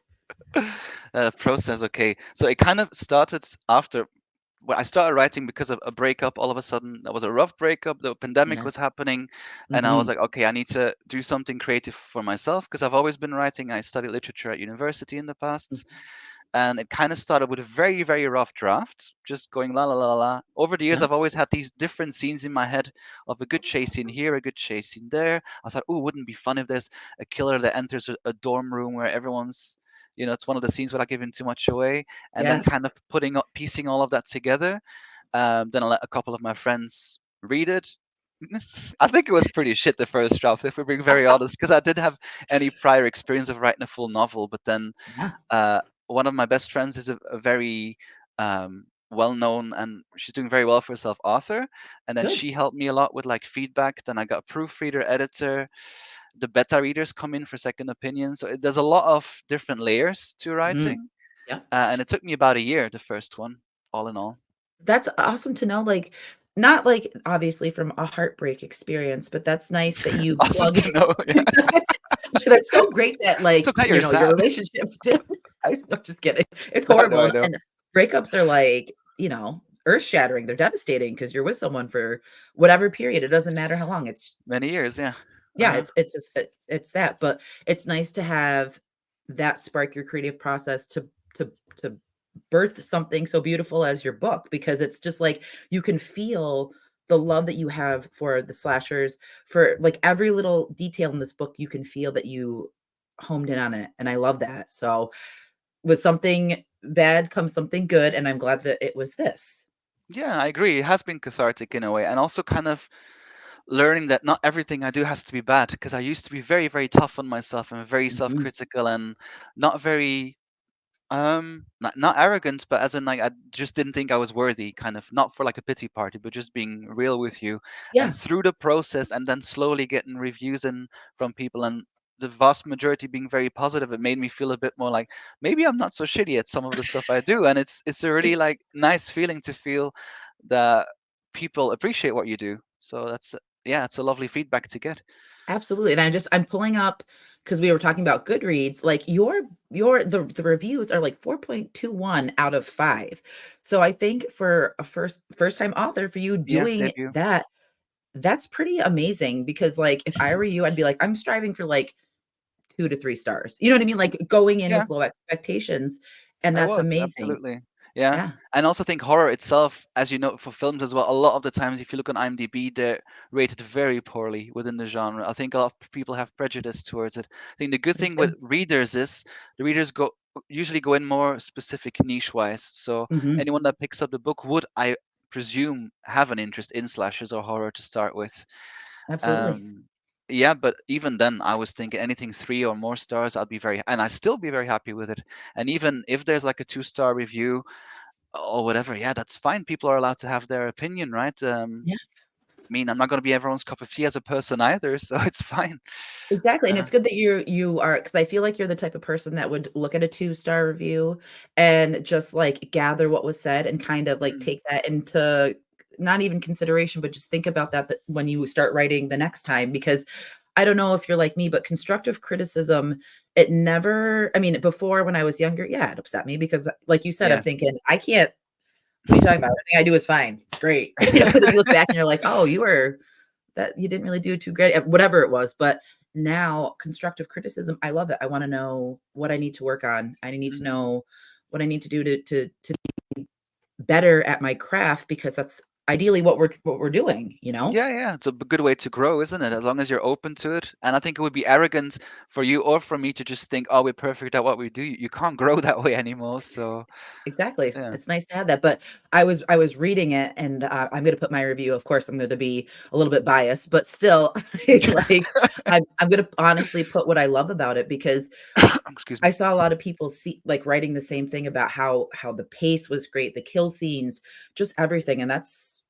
[SPEAKER 2] Process, okay. So it kind of started after well, I started writing because of a breakup. All of a sudden, that was a rough breakup. The pandemic
[SPEAKER 1] Yes.
[SPEAKER 2] was happening, and I was
[SPEAKER 1] Mhm.
[SPEAKER 2] like, okay, I need to do something creative for myself because I've always been writing. I studied literature at university in the past,
[SPEAKER 1] Mhm.
[SPEAKER 2] and it kind of started with a very, very rough draft, just going la la la la. Over the years,
[SPEAKER 1] Yeah.
[SPEAKER 2] I've always had these different scenes in my head of a good chase scene here, a good chase scene there. I thought, oh, wouldn't it be fun if there's a killer that enters a dorm room where everyone's it's one of the scenes without giving too much away, and then
[SPEAKER 1] Yes.
[SPEAKER 2] kind of piecing all of that together. Then I let a couple of my friends read it. I think it was pretty shit the first draft, if we're being very honest, because I didn't have any prior experience of writing a full novel. But then
[SPEAKER 1] Yeah.
[SPEAKER 2] uh, one of my best friends is a very well-known, and she's doing very well for herself, author. And then
[SPEAKER 1] Good.
[SPEAKER 2] she helped me a lot with like feedback. Then I got a proofreader, editor. The beta readers come in for second opinions. So there's a lot of different layers to
[SPEAKER 1] Mhm.
[SPEAKER 2] writing,
[SPEAKER 1] Yeah.
[SPEAKER 2] and it took me about a year, the first one, all in all.
[SPEAKER 1] That's awesome to know, like, not, like, obviously from a heartbreak experience, but that's nice that you
[SPEAKER 2] Awesome
[SPEAKER 1] plug
[SPEAKER 2] to know. Yeah.
[SPEAKER 1] That's so great that,
[SPEAKER 2] So
[SPEAKER 1] like,
[SPEAKER 2] glad you're
[SPEAKER 1] your
[SPEAKER 2] sad.
[SPEAKER 1] relationship I was no, just kidding. It's
[SPEAKER 2] No, no,
[SPEAKER 1] horrible,
[SPEAKER 2] I
[SPEAKER 1] and
[SPEAKER 2] know.
[SPEAKER 1] breakups are, like, earth-shattering. They're devastating because 'cause you're with someone for whatever period. It doesn't matter how long. It's
[SPEAKER 2] Many years, yeah.
[SPEAKER 1] yeah,
[SPEAKER 2] Uh-huh.
[SPEAKER 1] it's just it's that, but it's nice to have that spark your creative process to birth something so beautiful as your book, because it's just like you can feel the love that you have for the slashers, for like every little detail in this book, you can feel that you homed in on it, and I love that. So, with something bad comes something good, and I'm glad that it was this.
[SPEAKER 2] Yeah, I agree. It has been cathartic in a way, and also kind of learning that not everything I do has to be bad. Because I used to be very, very tough on myself and very
[SPEAKER 1] Mhm.
[SPEAKER 2] self-critical and not very not arrogant, but as in like I just didn't think I was worthy, kind of not for like a pity party, but just being real with you. And
[SPEAKER 1] Yeah.
[SPEAKER 2] through the process, and then slowly getting reviews in from people, and the vast majority being very positive, it made me feel a bit more like maybe I'm not so shitty at some of the stuff I do. And it's a really like nice feeling to feel that people appreciate what you do. So that's yeah, it's a lovely feedback to get.
[SPEAKER 1] Absolutely, and I'm pulling up because we were talking about Goodreads, like, the reviews are, like, 4.21 out of 5. So, I think for a first-time author, for you
[SPEAKER 2] Yeah,
[SPEAKER 1] doing
[SPEAKER 2] debut.
[SPEAKER 1] that, that's pretty amazing because, like, if I were you, I'd be like, "I'm striving for, like, 2 to 3 stars." You know what I mean? Like, going in
[SPEAKER 2] Yeah.
[SPEAKER 1] with low expectations, and
[SPEAKER 2] I
[SPEAKER 1] that's
[SPEAKER 2] was,
[SPEAKER 1] amazing.
[SPEAKER 2] absolutely. Yeah.
[SPEAKER 1] Yeah.
[SPEAKER 2] And I also think horror itself, as you know, for films as well, a lot of the times if you look on IMDb, they're rated very poorly within the genre. I think a lot of people have prejudice towards it. I think the good
[SPEAKER 1] Me
[SPEAKER 2] thing with
[SPEAKER 1] too.
[SPEAKER 2] readers is the readers go usually go in more specific niche wise. So
[SPEAKER 1] Mhm.
[SPEAKER 2] anyone that picks up the book would, I presume, have an interest in slashers or horror to start with.
[SPEAKER 1] Absolutely.
[SPEAKER 2] Um, yeah, but even then, I was thinking anything 3 or more stars, I'd be very, and I still be very happy with it. And even if there's like a 2-star review or whatever, yeah, that's fine. People are allowed to have their opinion, right?
[SPEAKER 1] Yeah.
[SPEAKER 2] I mean, I'm not going to be everyone's cup of tea as a person either, so it's fine.
[SPEAKER 1] Exactly, and
[SPEAKER 2] Uh,
[SPEAKER 1] it's good that you are, because I feel like you're the type of person that would look at a two-star review and just, like, gather what was said and kind of, like,
[SPEAKER 2] mm,
[SPEAKER 1] take that into not even consideration, but just think about that when you start writing the next time, because I don't know if you're like me, but constructive criticism, it never I mean, before when I was younger, yeah, it upset me because, like you said, I'm
[SPEAKER 2] yeah.
[SPEAKER 1] thinking, "I can't what are you talking about? Everything I do is fine. It's great." But then you look back and you're like, "Oh, you didn't really do too great at whatever it was." But now constructive criticism, I love it. I want to know what I need to work on. I need to
[SPEAKER 2] Mhm.
[SPEAKER 1] know what I need to do to be better at my craft, because that's ideally what we're doing.
[SPEAKER 2] Yeah, yeah, it's a good way to grow, isn't it? As long as you're open to it. And I think it would be arrogant for you or for me to just think, oh, we're perfect at what we do. You can't grow that way anymore. So,
[SPEAKER 1] Exactly. It's,
[SPEAKER 2] yeah.
[SPEAKER 1] it's nice to have that. But I was reading it, and I'm going to put my review. Of course, I'm going to be a little bit biased, but still, like, I'm going to honestly put what I love about it, because
[SPEAKER 2] Excuse me.
[SPEAKER 1] I saw a lot of people like, writing the same thing about how the pace was great, the kill scenes, just everything, and that's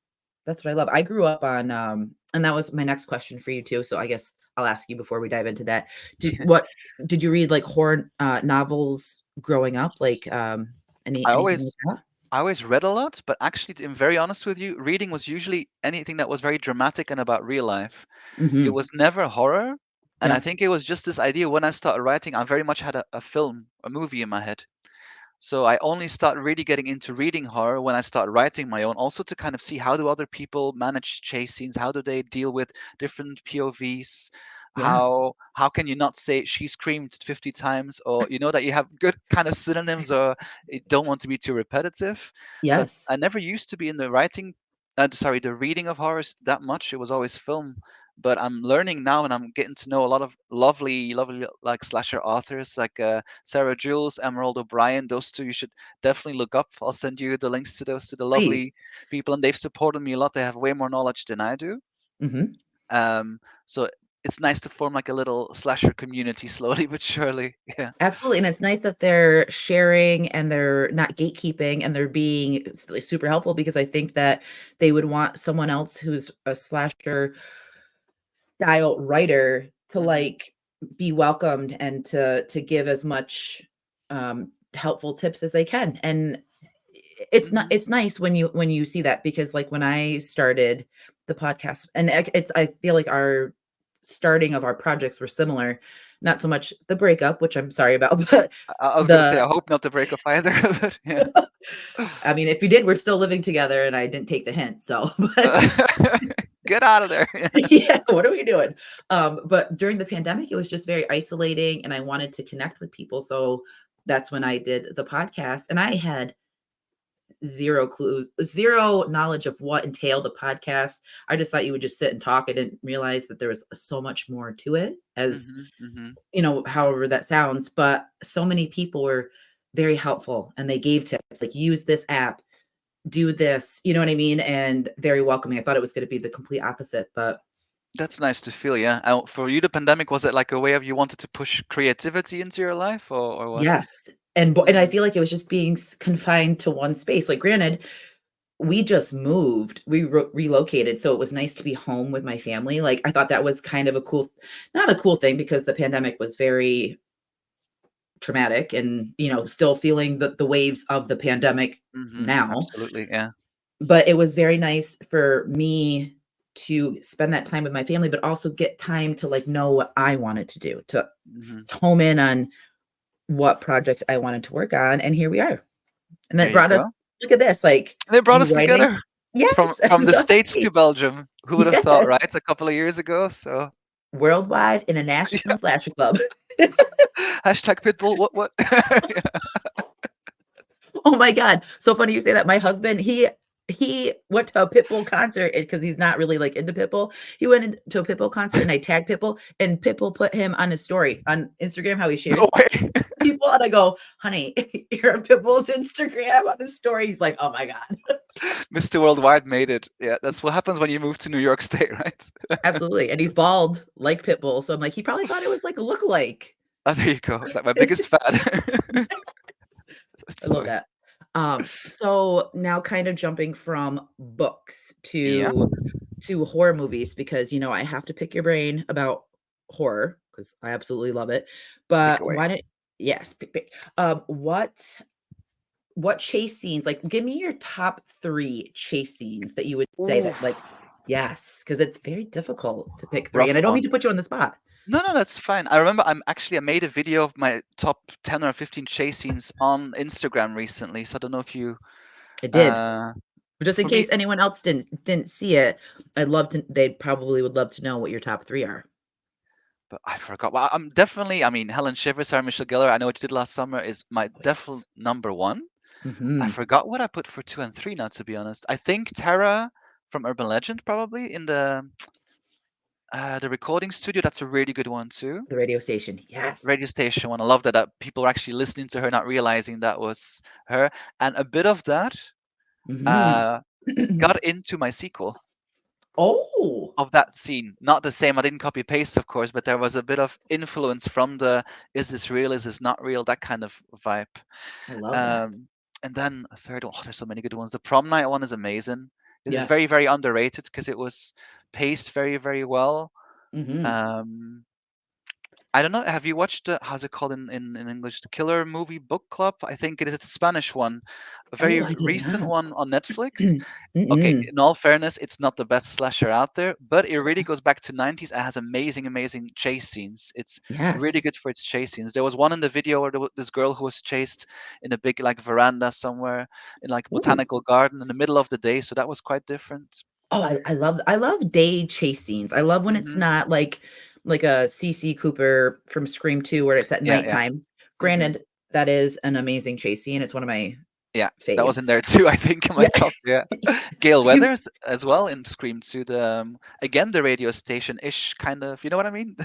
[SPEAKER 1] what I love. I grew up on, and that was my next question for you too. So I guess I'll ask you before we dive into that. Did you read, like, horror novels growing up? Like,
[SPEAKER 2] I
[SPEAKER 1] anything like
[SPEAKER 2] always
[SPEAKER 1] that?
[SPEAKER 2] I always read a lot, but actually, to be very honest with you, reading was usually anything that was very dramatic and about real life. It
[SPEAKER 1] Mhm.
[SPEAKER 2] was never horror. And I
[SPEAKER 1] Yep.
[SPEAKER 2] think it was just this idea when I started writing, I very much had a film, a movie in my head. So I only started really getting into reading horror when I started writing my own, also to kind of see how do other people manage chase scenes, how do they deal with different POVs,
[SPEAKER 1] Yeah.
[SPEAKER 2] how can you not say she screamed 50 times, or you know that you have good kind of synonyms, or you don't want to be too repetitive. So
[SPEAKER 1] Yes.
[SPEAKER 2] I never used to be in the sorry, the reading of horrors that much. It was always film. But I'm learning now, and I'm getting to know a lot of lovely, lovely like slasher authors, like Sarah Jules, Emerald O'Brien. Those two you should definitely look up. I'll send you the links to those, to the
[SPEAKER 1] Please.
[SPEAKER 2] lovely people, and they've supported me a lot. They have way more knowledge than I do.
[SPEAKER 1] Mhm.
[SPEAKER 2] So it's nice to form like a little slasher community slowly but surely. Yeah.
[SPEAKER 1] Absolutely, and it's nice that they're sharing and they're not gatekeeping and they're being super helpful, because I think that they would want someone else who's a slasher style writer to,
[SPEAKER 2] Hmm.
[SPEAKER 1] like, be welcomed and to give as much helpful tips as they can. And
[SPEAKER 2] Hmm.
[SPEAKER 1] it's nice when you see that, because, like, when I started the podcast, and it's I feel like our starting of our projects were similar. Not so much the breakup, which I'm sorry about, but
[SPEAKER 2] I was gonna say,
[SPEAKER 1] the
[SPEAKER 2] I hope not to break up either, but yeah.
[SPEAKER 1] I mean, if you did, we're still living together and I didn't take the hint. So, but
[SPEAKER 2] Get out of there.
[SPEAKER 1] yeah, what are we doing? But during the pandemic, it was just very isolating and I wanted to connect with people. So that's when I did the podcast and I had zero clues, zero knowledge of what entailed a podcast. I just thought you would just sit and talk. I didn't realize that there was so much more to it, as
[SPEAKER 2] Mhm, mhm.
[SPEAKER 1] however that sounds. But so many people were very helpful and they gave tips like use this app, do this, you know what I mean? And very welcoming. I thought it was going to be the complete opposite, but
[SPEAKER 2] That's nice to feel, yeah. For you, the pandemic, was it like a way of you wanted to push creativity into your life, or what?
[SPEAKER 1] yes. And I
[SPEAKER 2] Mhm,
[SPEAKER 1] feel like it was just being confined to one space. Like, granted, we just moved, we relocated, so it was nice to be home with my family. Like, I thought that was kind of a cool, not a cool thing because the pandemic was very traumatic and, still feeling the waves of the pandemic now.
[SPEAKER 2] absolutely, yeah.
[SPEAKER 1] But it was very nice for me to spend that time with my family, but also get time to like know what I wanted to do, to
[SPEAKER 2] Mhm.
[SPEAKER 1] home in on what project I wanted to work on. And here we are. And
[SPEAKER 2] There
[SPEAKER 1] that
[SPEAKER 2] you
[SPEAKER 1] brought us,
[SPEAKER 2] go.
[SPEAKER 1] look at this, like
[SPEAKER 2] And they brought
[SPEAKER 1] you
[SPEAKER 2] us
[SPEAKER 1] writing.
[SPEAKER 2] together from
[SPEAKER 1] Yes, I'm
[SPEAKER 2] the
[SPEAKER 1] so
[SPEAKER 2] States to
[SPEAKER 1] happy.
[SPEAKER 2] Belgium. Who would have thought,
[SPEAKER 1] Yes.
[SPEAKER 2] right? A couple of years ago, so
[SPEAKER 1] Worldwide
[SPEAKER 2] yeah.
[SPEAKER 1] International Slasher Club.
[SPEAKER 2] Hashtag Pitbull, what? Yeah.
[SPEAKER 1] Oh my god, so funny you say that. My husband, he went to a Pitbull concert because he's not really like into Pitbull. He went into a Pitbull concert and I tagged Pitbull and Pitbull put him on his story on Instagram, how he
[SPEAKER 2] No
[SPEAKER 1] shares
[SPEAKER 2] way.
[SPEAKER 1] people. And I go, honey, you're on Pitbull's Instagram on his story. He's like, oh my god.
[SPEAKER 2] Mr. Worldwide made it. Yeah, that's what happens when you move to New York State, right?
[SPEAKER 1] Absolutely. And he's bald like Pitbull. So I'm like, he probably thought it was like a lookalike.
[SPEAKER 2] Oh, there you go. Like my biggest fan.
[SPEAKER 1] I
[SPEAKER 2] That's
[SPEAKER 1] love
[SPEAKER 2] funny.
[SPEAKER 1] that. So now kind of jumping from books
[SPEAKER 2] Yeah,
[SPEAKER 1] to horror movies because I have to pick your brain about horror because I absolutely love it.
[SPEAKER 2] pick
[SPEAKER 1] But
[SPEAKER 2] away.
[SPEAKER 1] why don't yes, pick. What chase scenes, like give me your top 3 chase scenes that you would say
[SPEAKER 2] Ooh,
[SPEAKER 1] that like yes, because it's very difficult to pick 3
[SPEAKER 2] rough
[SPEAKER 1] and I don't mean
[SPEAKER 2] one.
[SPEAKER 1] to put you on the spot.
[SPEAKER 2] No, no, that's fine. I remember I made a video of my top 10 or 15 chase scenes on Instagram recently. So I don't know if you
[SPEAKER 1] I did.
[SPEAKER 2] uh
[SPEAKER 1] But just in
[SPEAKER 2] for me,
[SPEAKER 1] case anyone else didn't see it, I'd love to they probably would love to know what your top 3 are.
[SPEAKER 2] but I forgot. Well, I'm definitely, I mean, Helen Shivers, Sarah Michelle Gellar, I know what you did last summer is my
[SPEAKER 1] Oh,
[SPEAKER 2] default
[SPEAKER 1] yes.
[SPEAKER 2] number one. I
[SPEAKER 1] Mhm.
[SPEAKER 2] forgot what I put for 2 and 3 now, to be honest. I think Tara from Urban Legend probably in the recording studio. That's a really good one too.
[SPEAKER 1] The radio station, yes.
[SPEAKER 2] Radio station one. I love that people are actually listening to her, not realizing that was her. And a bit of that
[SPEAKER 1] Mhm.
[SPEAKER 2] uh, got into my sequel
[SPEAKER 1] Oh,
[SPEAKER 2] of that scene. Not the same. I didn't copy paste, of course, but there was a bit of influence from the "is this real? Is this not real?" that kind of vibe.
[SPEAKER 1] I love that.
[SPEAKER 2] Um, and then a third one. Oh, there's so many good ones. The prom night one is amazing. It is very,
[SPEAKER 1] Yes.
[SPEAKER 2] very underrated because it was paced very, very well.
[SPEAKER 1] Mhm.
[SPEAKER 2] Um, I don't know. Have you watched how's it called in English? The Killer Movie Book Club? I think it is. It's a Spanish one, a very
[SPEAKER 1] Oh, I did
[SPEAKER 2] recent
[SPEAKER 1] not.
[SPEAKER 2] one on Netflix. Okay,
[SPEAKER 1] Mm-mm.
[SPEAKER 2] in all fairness, it's not the best slasher out there, but it really goes back to 90s and has amazing, amazing chase scenes. It's really
[SPEAKER 1] Yes.
[SPEAKER 2] good for its chase scenes. There was one in the video where this girl who was chased in a big like veranda somewhere in like
[SPEAKER 1] Ooh.
[SPEAKER 2] botanical garden in the middle of the day, so that was quite different.
[SPEAKER 1] Oh, I love day chase scenes. I love when it's
[SPEAKER 2] Hmm.
[SPEAKER 1] not like a CC Cooper from Scream 2 where it's at
[SPEAKER 2] Yeah, yeah.
[SPEAKER 1] nighttime.
[SPEAKER 2] Hmm.
[SPEAKER 1] Granted, that is an amazing chase scene. It's one of my
[SPEAKER 2] Yeah, that was in
[SPEAKER 1] faves.
[SPEAKER 2] there too, I think, in my
[SPEAKER 1] Yeah.
[SPEAKER 2] top. Yeah. Gale
[SPEAKER 1] You
[SPEAKER 2] Weathers as well in Scream 2, again the radio station-ish kind of, you know what I mean?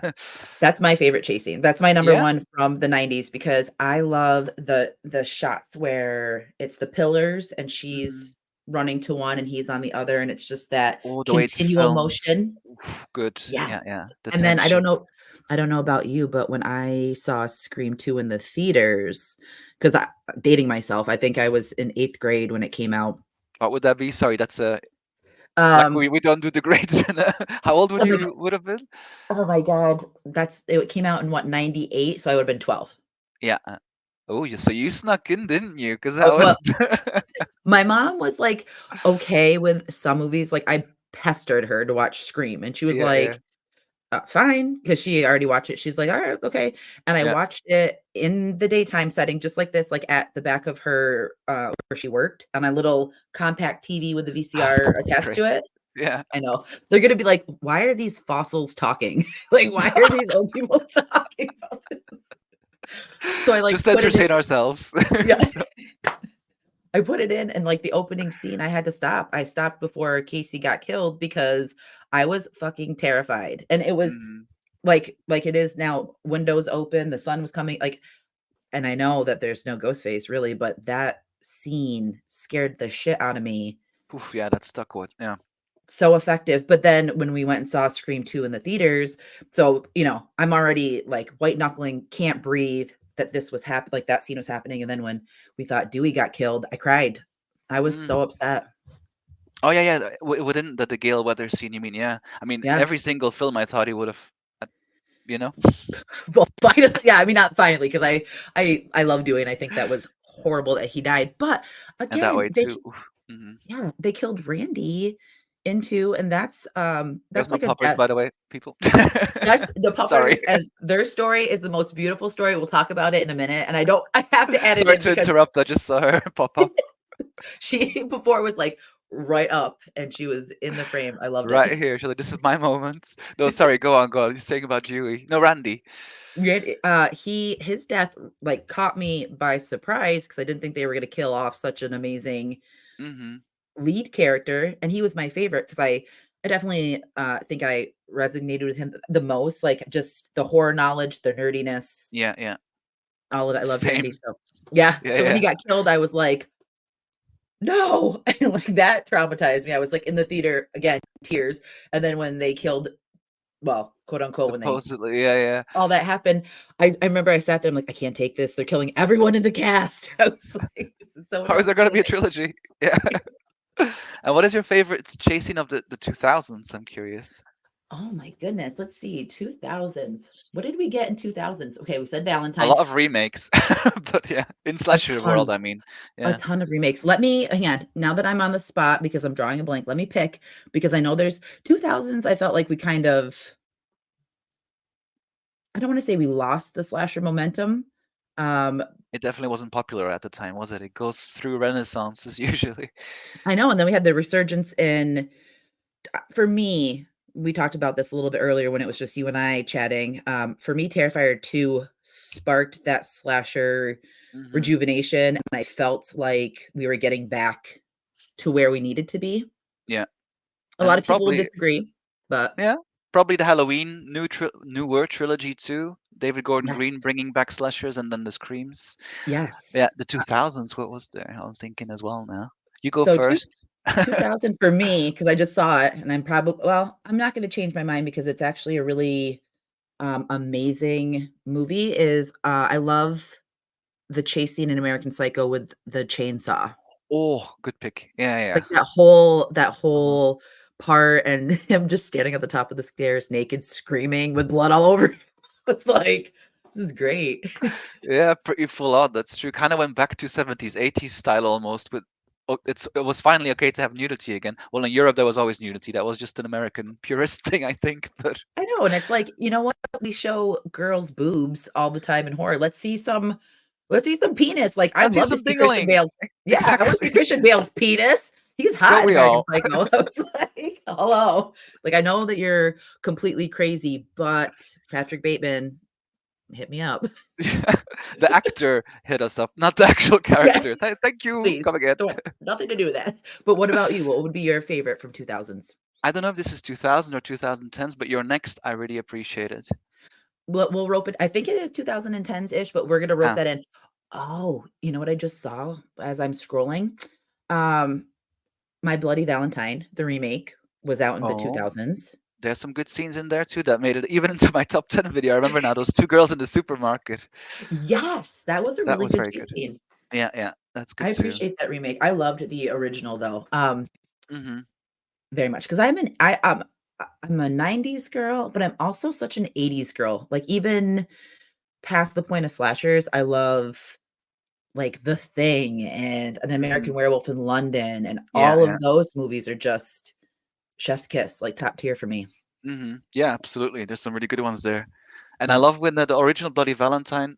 [SPEAKER 1] That's my favorite chase scene. That's my number
[SPEAKER 2] Yeah.
[SPEAKER 1] 1 from the '90s because I love the shots where it's the pillars and
[SPEAKER 2] Hmm.
[SPEAKER 1] she's running to one and he's on the other, and it's just that
[SPEAKER 2] Oh, the way it's
[SPEAKER 1] continual
[SPEAKER 2] filmed.
[SPEAKER 1] motion.
[SPEAKER 2] Oof, good. Yeah,
[SPEAKER 1] Yes.
[SPEAKER 2] yeah. The
[SPEAKER 1] And then
[SPEAKER 2] tension.
[SPEAKER 1] I don't know about you, but when I saw Scream 2 in the theaters, 'cause I dating myself, I think I was in 8th grade when it came out.
[SPEAKER 2] What would that be? Sorry, that's like
[SPEAKER 1] Um,
[SPEAKER 2] we don't do the grades. How old would
[SPEAKER 1] oh my
[SPEAKER 2] you
[SPEAKER 1] god
[SPEAKER 2] would have been?
[SPEAKER 1] oh my god, it came out in what, '98, so I would've been 12.
[SPEAKER 2] Yeah. Oh, you snuck in, didn't you? Because that
[SPEAKER 1] Oh,
[SPEAKER 2] was
[SPEAKER 1] well, my mom was, like, okay with some movies, like, I pestered her to watch Scream, and she was
[SPEAKER 2] yeah, yeah.
[SPEAKER 1] like, Fine, because she already watched it. She's like, "All right, okay." And I
[SPEAKER 2] Yeah.
[SPEAKER 1] watched it in the daytime setting, just like this, like at the back of her where she worked on a little compact TV with the VCR attached
[SPEAKER 2] Great.
[SPEAKER 1] to it.
[SPEAKER 2] Yeah.
[SPEAKER 1] I know. They're gonna be like, "Why are these fossils talking? Like, why are these old people talking about this?" So I like
[SPEAKER 2] Just
[SPEAKER 1] put it in.
[SPEAKER 2] entertain ourselves.
[SPEAKER 1] Yeah.
[SPEAKER 2] So,
[SPEAKER 1] I put it in and like the opening scene, I had to stop. I stopped before Casey got killed because I was fucking terrified. And it was
[SPEAKER 2] mm,
[SPEAKER 1] like it is now, windows open, the sun was coming, like, and I know that there's no ghost face really, but that scene scared the shit out of me.
[SPEAKER 2] oof, yeah, that's stuck with. Yeah.
[SPEAKER 1] So effective. But then when we went and saw Scream 2 in the theaters, so, I'm already like white knuckling, can't breathe that this was happening, like that scene was happening. And then when we thought Dewey got killed, I cried. I was
[SPEAKER 2] Mm.
[SPEAKER 1] so upset.
[SPEAKER 2] Oh yeah, yeah. Within the Gale weather scene, you mean? Yeah. I mean,
[SPEAKER 1] Yeah.
[SPEAKER 2] every single film I thought he would have. You know,
[SPEAKER 1] Well, finally, yeah, I mean, not finally, because I love Dewey, and I think that was horrible that he died. But
[SPEAKER 2] and that
[SPEAKER 1] again,
[SPEAKER 2] way too. Oof. Hmm.
[SPEAKER 1] yeah, they killed Randy into, and
[SPEAKER 2] There's
[SPEAKER 1] that's
[SPEAKER 2] my
[SPEAKER 1] like a
[SPEAKER 2] poppers,
[SPEAKER 1] death.
[SPEAKER 2] by the way, people.
[SPEAKER 1] Yes, the
[SPEAKER 2] Sorry.
[SPEAKER 1] puppers and their story is the most beautiful story. We'll talk about it in a minute, and I have to add it
[SPEAKER 2] Sorry
[SPEAKER 1] in
[SPEAKER 2] to
[SPEAKER 1] because
[SPEAKER 2] interrupt. I just saw her pop up
[SPEAKER 1] she before was like right up, and she was in the frame. I loved it.
[SPEAKER 2] right here. She's like, "This is my moment." No, sorry. Go on. Go on. You're saying about Dewey. No, Randy.
[SPEAKER 1] His death like caught me by surprise because I didn't think they were gonna kill off such an amazing
[SPEAKER 2] Hmm.
[SPEAKER 1] lead character, and he was my favorite because I definitely, think I resonated with him the most, like, just the horror knowledge, the nerdiness,
[SPEAKER 2] Yeah, yeah.
[SPEAKER 1] all of it. I loved Randy,
[SPEAKER 2] Same.
[SPEAKER 1] so yeah,
[SPEAKER 2] Yeah,
[SPEAKER 1] so when he
[SPEAKER 2] yeah.
[SPEAKER 1] got killed, I was like, "No!" Like, that traumatized me. I was, like, in the theater, again, tears, and then when they killed, well, quote, unquote, when they
[SPEAKER 2] Supposedly, yeah, yeah.
[SPEAKER 1] all that happened, I remember I sat there, I'm like, "I can't take this, they're killing everyone in the cast." I was like, "This is so
[SPEAKER 2] How is there gonna be a
[SPEAKER 1] devastating."
[SPEAKER 2] trilogy? Yeah. And what is your favorite chasing of the 2000s? I'm curious.
[SPEAKER 1] Oh my goodness. Let's see. 2000s. What did we get in 2000s? Okay, we said
[SPEAKER 2] A
[SPEAKER 1] Valentine.
[SPEAKER 2] lot of remakes, but yeah, in
[SPEAKER 1] A
[SPEAKER 2] slasher world,
[SPEAKER 1] ton,
[SPEAKER 2] I mean,
[SPEAKER 1] a
[SPEAKER 2] yeah.
[SPEAKER 1] ton of remakes. Let me hang on. Now that I'm on the spot because I'm drawing a blank, let me pick because I know there's 2000s. I felt like we kind of, I don't want to say we lost the slasher momentum. Um,
[SPEAKER 2] It definitely wasn't popular at the time, was it? It goes through renaissances usually.
[SPEAKER 1] I know. And then we had the resurgence in, for me, we talked about this a little bit earlier when it was just you and I chatting. For me, Terrifier 2 sparked that slasher
[SPEAKER 2] Hmm.
[SPEAKER 1] rejuvenation, and I felt like we were getting back to where we needed to be.
[SPEAKER 2] Yeah,
[SPEAKER 1] A lot
[SPEAKER 2] and
[SPEAKER 1] of people will
[SPEAKER 2] probably
[SPEAKER 1] disagree, but
[SPEAKER 2] yeah, probably the Halloween newer trilogy too. David Gordon
[SPEAKER 1] yes,
[SPEAKER 2] Green bringing back slashers, and then the screams.
[SPEAKER 1] yes.
[SPEAKER 2] Yeah, the 2000s. What was there? I'm thinking as well now. You go
[SPEAKER 1] So
[SPEAKER 2] first.
[SPEAKER 1] 2000 for me, because I just saw it, and I'm probably, well, I'm not going to change my mind because it's actually a really amazing movie. Is I love the chase scene in American Psycho with the chainsaw.
[SPEAKER 2] Oh, good pick. Yeah, yeah.
[SPEAKER 1] Like, that
[SPEAKER 2] Uh-huh.
[SPEAKER 1] whole part and him just standing at the top of the stairs naked, screaming with blood all over him. It's like, "This is great."
[SPEAKER 2] Yeah, pretty full on. That's true. Kind of went back to 70s, 80s style almost. But it was finally okay to have nudity again. Well, in Europe there was always nudity. That was just an American purist thing, I think. But
[SPEAKER 1] I know, and it's like, you know what? We show girls' boobs all the time in horror. Let's see some penis. Like, I'd
[SPEAKER 2] let's see
[SPEAKER 1] love to
[SPEAKER 2] some
[SPEAKER 1] see Christian
[SPEAKER 2] dingling.
[SPEAKER 1] Bale's, yeah, I wanna see
[SPEAKER 2] Exactly.
[SPEAKER 1] Christian Bale's penis. He's
[SPEAKER 2] Don't
[SPEAKER 1] hot in
[SPEAKER 2] we
[SPEAKER 1] American
[SPEAKER 2] all?
[SPEAKER 1] Psycho. I was like, "Hello." Like, I know that you're completely crazy, but Patrick Bateman, hit me up.
[SPEAKER 2] The actor hit us up, not the actual
[SPEAKER 1] Yeah.
[SPEAKER 2] character. Thank you.
[SPEAKER 1] Please,
[SPEAKER 2] Come again.
[SPEAKER 1] don't, nothing to do with that. But what about you? What would be your favorite from 2000s?
[SPEAKER 2] I don't know if this is 2000 or 2010s, but your next I really appreciated.
[SPEAKER 1] We'll rope it, I think it is 2010s-ish, but we're gonna rope
[SPEAKER 2] Ah,
[SPEAKER 1] that in. Oh, you know what I just saw as I'm scrolling? Um, My Bloody Valentine, the remake, was out in the
[SPEAKER 2] oh,
[SPEAKER 1] 2000s.
[SPEAKER 2] there's some good scenes in there too that made it even into my top 10 video. I remember now those two girls in the supermarket.
[SPEAKER 1] Yes, that was a
[SPEAKER 2] That
[SPEAKER 1] really
[SPEAKER 2] was
[SPEAKER 1] good
[SPEAKER 2] very
[SPEAKER 1] chase
[SPEAKER 2] good.
[SPEAKER 1] scene.
[SPEAKER 2] Yeah, yeah, that's
[SPEAKER 1] I
[SPEAKER 2] good too.
[SPEAKER 1] appreciate that remake. I loved the original though,
[SPEAKER 2] Hmm.
[SPEAKER 1] very much, 'cause I'm a '90s girl, but I'm also such an '80s girl. Like, even past the point of slashers, I love, like, The Thing and An
[SPEAKER 2] Hmm.
[SPEAKER 1] American Werewolf in London, and
[SPEAKER 2] Yeah,
[SPEAKER 1] all
[SPEAKER 2] yeah.
[SPEAKER 1] of those movies are just chef's kiss, like, top tier for me.
[SPEAKER 2] Yeah, absolutely. There's some really good ones there. And I
[SPEAKER 1] Yep.
[SPEAKER 2] love when the original Bloody Valentine,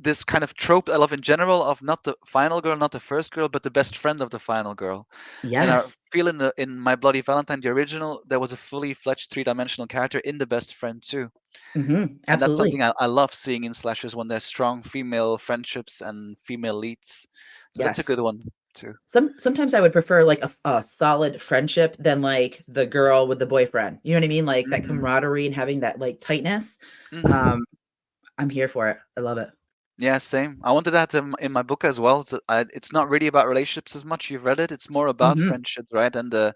[SPEAKER 2] this kind of trope I love in general of not the final girl, not the first girl, but the best friend of the final girl. And I
[SPEAKER 1] Yes.
[SPEAKER 2] feel in My Bloody Valentine, the original, there was a fully fledged three-dimensional character in the best friend too. And that's
[SPEAKER 1] Absolutely.
[SPEAKER 2] something I love seeing in slashers when there's strong female friendships and female leads. So that's a good
[SPEAKER 1] Yes.
[SPEAKER 2] one too.
[SPEAKER 1] Sometimes I would prefer like a solid friendship than like the girl with the boyfriend. You know what I mean? Like that
[SPEAKER 2] Hmm.
[SPEAKER 1] camaraderie and having that like tightness.
[SPEAKER 2] Hmm.
[SPEAKER 1] Um, I'm here for it. I love it.
[SPEAKER 2] Yeah, same. I wanted that in my book as well. It's not really about relationships as much. You've read it. It's more about
[SPEAKER 1] Mhm.
[SPEAKER 2] friendships, right? And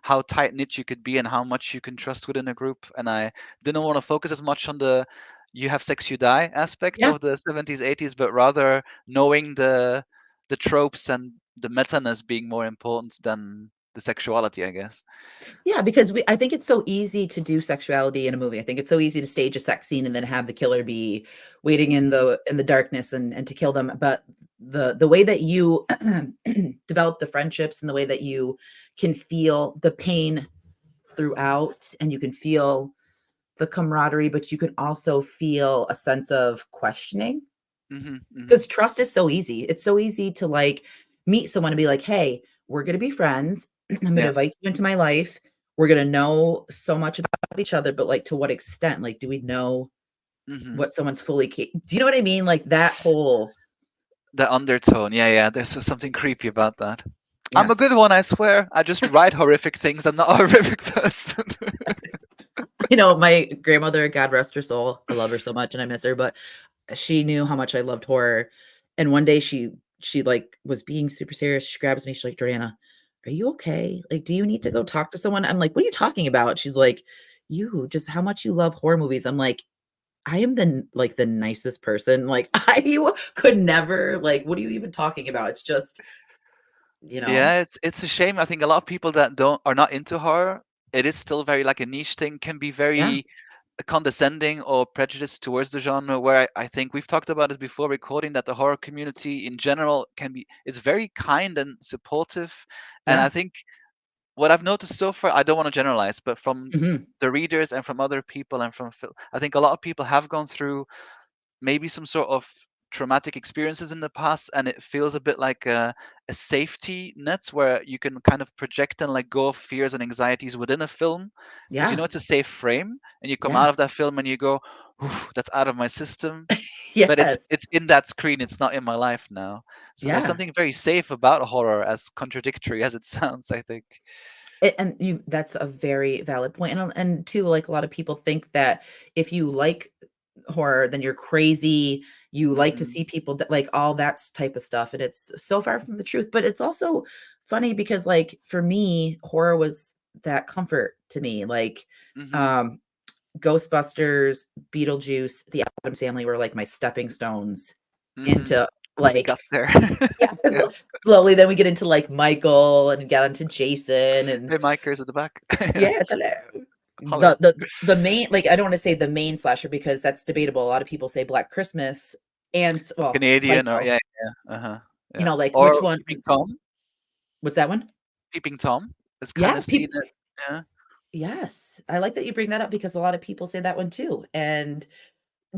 [SPEAKER 2] how tight knit you could be and how much you can trust within a group. And I didn't want to focus as much on the "you have sex, you die" aspect
[SPEAKER 1] Yeah.
[SPEAKER 2] of the 70s, 80s, but rather knowing the tropes and the meta-ness being more important than the sexuality, I guess.
[SPEAKER 1] Yeah, because I think it's so easy to do sexuality in a movie. I think it's so easy to stage a sex scene and then have the killer be waiting
[SPEAKER 2] Hmm.
[SPEAKER 1] in the darkness and to kill them. But the way that you develop the friendships and the way that you can feel the pain throughout and you can feel the camaraderie, but you can also feel a sense of questioning.
[SPEAKER 2] Hmm. Hmm.
[SPEAKER 1] Because trust is so easy. It's so easy to like meet someone and be like, hey, we're going to be friends. I'm going to
[SPEAKER 2] Yeah.
[SPEAKER 1] invite you into my life. We're going to know so much about each other, but like to what extent? Like, do we know
[SPEAKER 2] Hmm.
[SPEAKER 1] what someone's fully capable? Do you know what I mean? Like that whole,
[SPEAKER 2] The undertone. Yeah, yeah. There's something creepy about that. I'm a good
[SPEAKER 1] yes.
[SPEAKER 2] one, I swear. I just write horrific things. I'm not a horrific person.
[SPEAKER 1] You know, my grandmother, God rest her soul, I love her so much and I miss her, but she knew how much I loved horror. And one day she like was being super serious. She grabs me, she's like, Jordana, are you okay? Like, do you need to go talk to someone? I'm like, what are you talking about? She's like, you just how much you love horror movies. I'm like, I am like the nicest person. Like, could never, like, what are you even talking about? It's just, you know,
[SPEAKER 2] Yeah, it's a shame. I think a lot of people that don't are not into horror, it is still very like a niche thing, can be
[SPEAKER 1] yeah,
[SPEAKER 2] very condescending or prejudiced towards the genre. Where I think we've talked about this before recording that the horror community in general can be is very kind and supportive. And I
[SPEAKER 1] yeah.
[SPEAKER 2] think what I've noticed so far, I don't want to generalize, but from
[SPEAKER 1] Mhm.
[SPEAKER 2] the readers and from other people and from I think a lot of people have gone through maybe some sort of traumatic experiences in the past, and it feels a bit like a safety net where you can kind of project and let go of fears and anxieties within a film because you
[SPEAKER 1] Yeah.
[SPEAKER 2] know it's a safe frame, and you come
[SPEAKER 1] Yeah.
[SPEAKER 2] out of that film and you go, "Oof, that's out of my system," but it's
[SPEAKER 1] Yes.
[SPEAKER 2] it's in that screen, it's not in my life now. So there's
[SPEAKER 1] Yeah.
[SPEAKER 2] something very safe about horror, as contradictory as it sounds, I think.
[SPEAKER 1] And you that's a very valid point, and too, like, a lot of people think that if you like horror, then you're crazy, you like to
[SPEAKER 2] Hmm.
[SPEAKER 1] see people d like, all that type of stuff, and it's so far from the truth, but it's also funny because, like, for me, horror was that comfort to me, like,
[SPEAKER 2] Hmm.
[SPEAKER 1] um, Ghostbusters, Beetlejuice, The Addams Family were, like, my stepping stones
[SPEAKER 2] Hmm.
[SPEAKER 1] into,
[SPEAKER 2] We
[SPEAKER 1] like
[SPEAKER 2] got there.
[SPEAKER 1] yeah,
[SPEAKER 2] Yeah.
[SPEAKER 1] slowly, then we get into, like, Michael and get into Jason and
[SPEAKER 2] Hey, Micah's at the back. Yeah.
[SPEAKER 1] yes, hello.
[SPEAKER 2] Hello.
[SPEAKER 1] The main like, I don't wanna say the main slasher because that's debatable. A lot of people say Black Christmas and well,
[SPEAKER 2] Canadian or
[SPEAKER 1] Psycho.
[SPEAKER 2] yeah, yeah, uh-huh,
[SPEAKER 1] You
[SPEAKER 2] yeah.
[SPEAKER 1] know, like, which
[SPEAKER 2] Or
[SPEAKER 1] one
[SPEAKER 2] Peeping Tom.
[SPEAKER 1] what's that one?
[SPEAKER 2] Peeping Tom is kind
[SPEAKER 1] Yeah,
[SPEAKER 2] of seen
[SPEAKER 1] people
[SPEAKER 2] it. Yeah.
[SPEAKER 1] yes. I like that you bring that up because a lot of people say that one too, and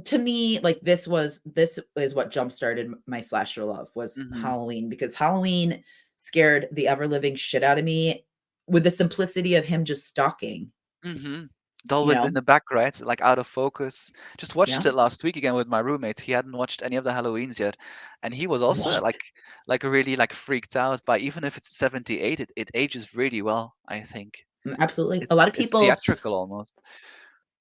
[SPEAKER 1] to me, like, this is what jump started my slasher love was
[SPEAKER 2] Mhm.
[SPEAKER 1] Halloween because Halloween scared the ever living shit out of me with the simplicity of him just stalking,
[SPEAKER 2] Mhm. It's
[SPEAKER 1] you
[SPEAKER 2] always
[SPEAKER 1] know?
[SPEAKER 2] in the back, right? Like out of focus. Just watched
[SPEAKER 1] Yeah.
[SPEAKER 2] it last week again with my roommate. He hadn't watched any of the Halloweens yet, and he was also
[SPEAKER 1] What?
[SPEAKER 2] like really like freaked out by even if it's 78, it ages really well, I think.
[SPEAKER 1] Absolutely. A lot of
[SPEAKER 2] It's
[SPEAKER 1] people
[SPEAKER 2] theatrical almost.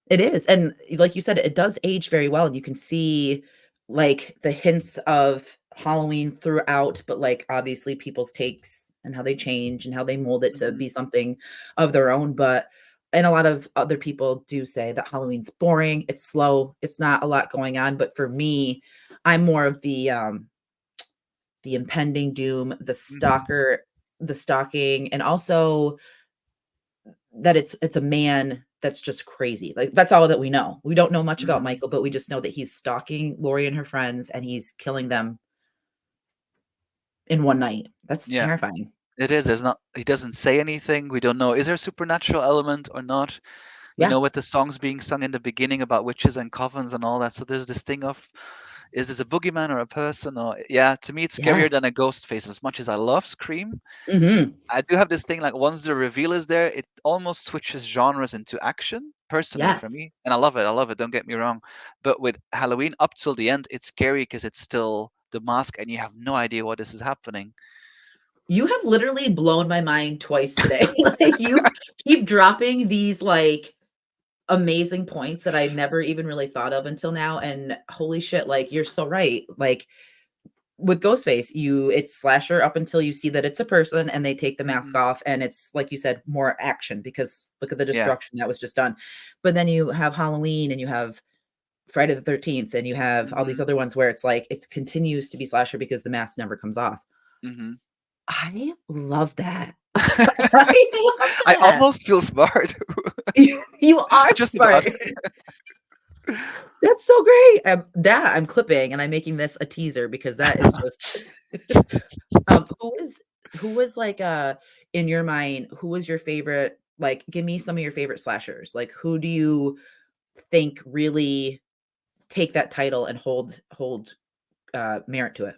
[SPEAKER 1] it is, and like you said, it does age very well, and you can see, like, the hints of Halloween throughout, but, like, obviously people's takes and how they change and how they mold it to
[SPEAKER 2] Mhm.
[SPEAKER 1] be something of their own, but and a lot of other people do say that Halloween's boring, it's slow, it's not a lot going on, but for me, I'm more of the impending doom,
[SPEAKER 2] Mhm.
[SPEAKER 1] the stalking, and also that it's a man that's just crazy. Like, that's all that we know. We don't know much about
[SPEAKER 2] Mhm.
[SPEAKER 1] Michael, but we just know that he's stalking Lori and her friends, and he's killing them in one night. That's
[SPEAKER 2] Yeah.
[SPEAKER 1] terrifying.
[SPEAKER 2] It is. There's not. He doesn't say anything. We don't know. Is there a supernatural element or not?
[SPEAKER 1] Yeah.
[SPEAKER 2] with the songs being sung in the beginning about witches and covens and all that. So there's this thing of, is this a boogeyman or a person? Or yeah, to me it's scarier
[SPEAKER 1] Yes.
[SPEAKER 2] than a ghost face. As much as I love Scream,
[SPEAKER 1] Mhm.
[SPEAKER 2] I do have this thing like once the reveal is there, it almost switches genres into action, personally for
[SPEAKER 1] Yes.
[SPEAKER 2] me. And I love it. I love it. Don't get me wrong. But with Halloween up till the end, it's scary because it's still the mask and you have no idea what this is happening.
[SPEAKER 1] You have literally blown my mind twice today. Like, you keep dropping these, like, amazing points that I never even really thought of until now, and holy shit, like, you're so right. Like, with Ghostface, it's slasher up until you see that it's a person and they take the mask
[SPEAKER 2] Hmm.
[SPEAKER 1] off, and it's, like you said, more action because look at the
[SPEAKER 2] Yeah.
[SPEAKER 1] destruction that was just done. But then you have Halloween and you have Friday the 13th and you have all these
[SPEAKER 2] Hmm.
[SPEAKER 1] other ones where it's like it continues to be slasher because the mask never comes off.
[SPEAKER 2] Hmm.
[SPEAKER 1] I love that. I love
[SPEAKER 2] I
[SPEAKER 1] that.
[SPEAKER 2] almost feel smart.
[SPEAKER 1] You are
[SPEAKER 2] Just about.
[SPEAKER 1] smart. That's so great. That I'm clipping and I'm making this a teaser because that is just um, who is who was like, in your mind, who was your favorite, like, give me some of your favorite slashers. Like, who do you think really take that title and hold merit to it?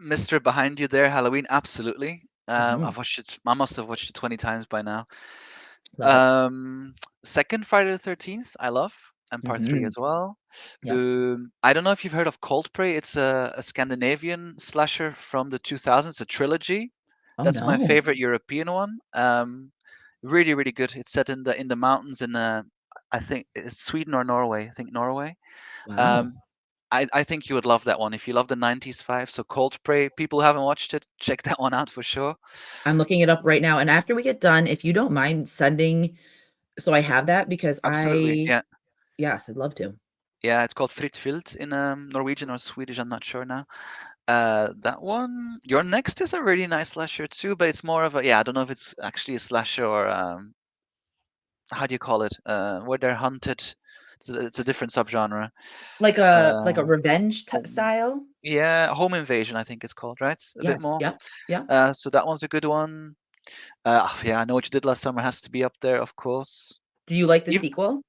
[SPEAKER 2] Mr. Behind You there, Halloween, absolutely.
[SPEAKER 1] Mhm.
[SPEAKER 2] I've watched it. I must have watched it 20 times by now.
[SPEAKER 1] Love it.
[SPEAKER 2] Um, Second Friday the 13th, I love, and part three
[SPEAKER 1] Mhm.
[SPEAKER 2] as well.
[SPEAKER 1] Yep.
[SPEAKER 2] I don't know if you've heard of Cold Prey. It's a Scandinavian slasher from the 2000s, a trilogy.
[SPEAKER 1] Oh,
[SPEAKER 2] That's my
[SPEAKER 1] no.
[SPEAKER 2] favorite European one. Really, really good. It's set in the mountains in I think it's Sweden or Norway. I think Norway.
[SPEAKER 1] Wow.
[SPEAKER 2] Um, I think you would love that one if you love the 90s vibe. So Cold Prey, people who haven't watched it, check that one out for sure.
[SPEAKER 1] I'm looking it up right now, and after we get done, if you don't mind sending so I have that because
[SPEAKER 2] Absolutely.
[SPEAKER 1] I
[SPEAKER 2] Yeah.
[SPEAKER 1] yes, I'd love to.
[SPEAKER 2] Yeah, it's called Fritt Vilt in Norwegian or Swedish, I'm not sure now. That one, Your Next is a really nice slasher too, but it's more of a, yeah, I don't know if it's actually a slasher or how do you call it? Where they're hunted. It's a different subgenre.
[SPEAKER 1] Like a
[SPEAKER 2] Uh,
[SPEAKER 1] revenge
[SPEAKER 2] home,
[SPEAKER 1] style?
[SPEAKER 2] yeah, Home Invasion, I think it's called, right? A bit
[SPEAKER 1] Yes.
[SPEAKER 2] more.
[SPEAKER 1] Yep. Yep.
[SPEAKER 2] So that one's a good one. Yeah, I Know What You Did Last Summer has to be up there, of course.
[SPEAKER 1] Do you like the
[SPEAKER 2] Even
[SPEAKER 1] sequel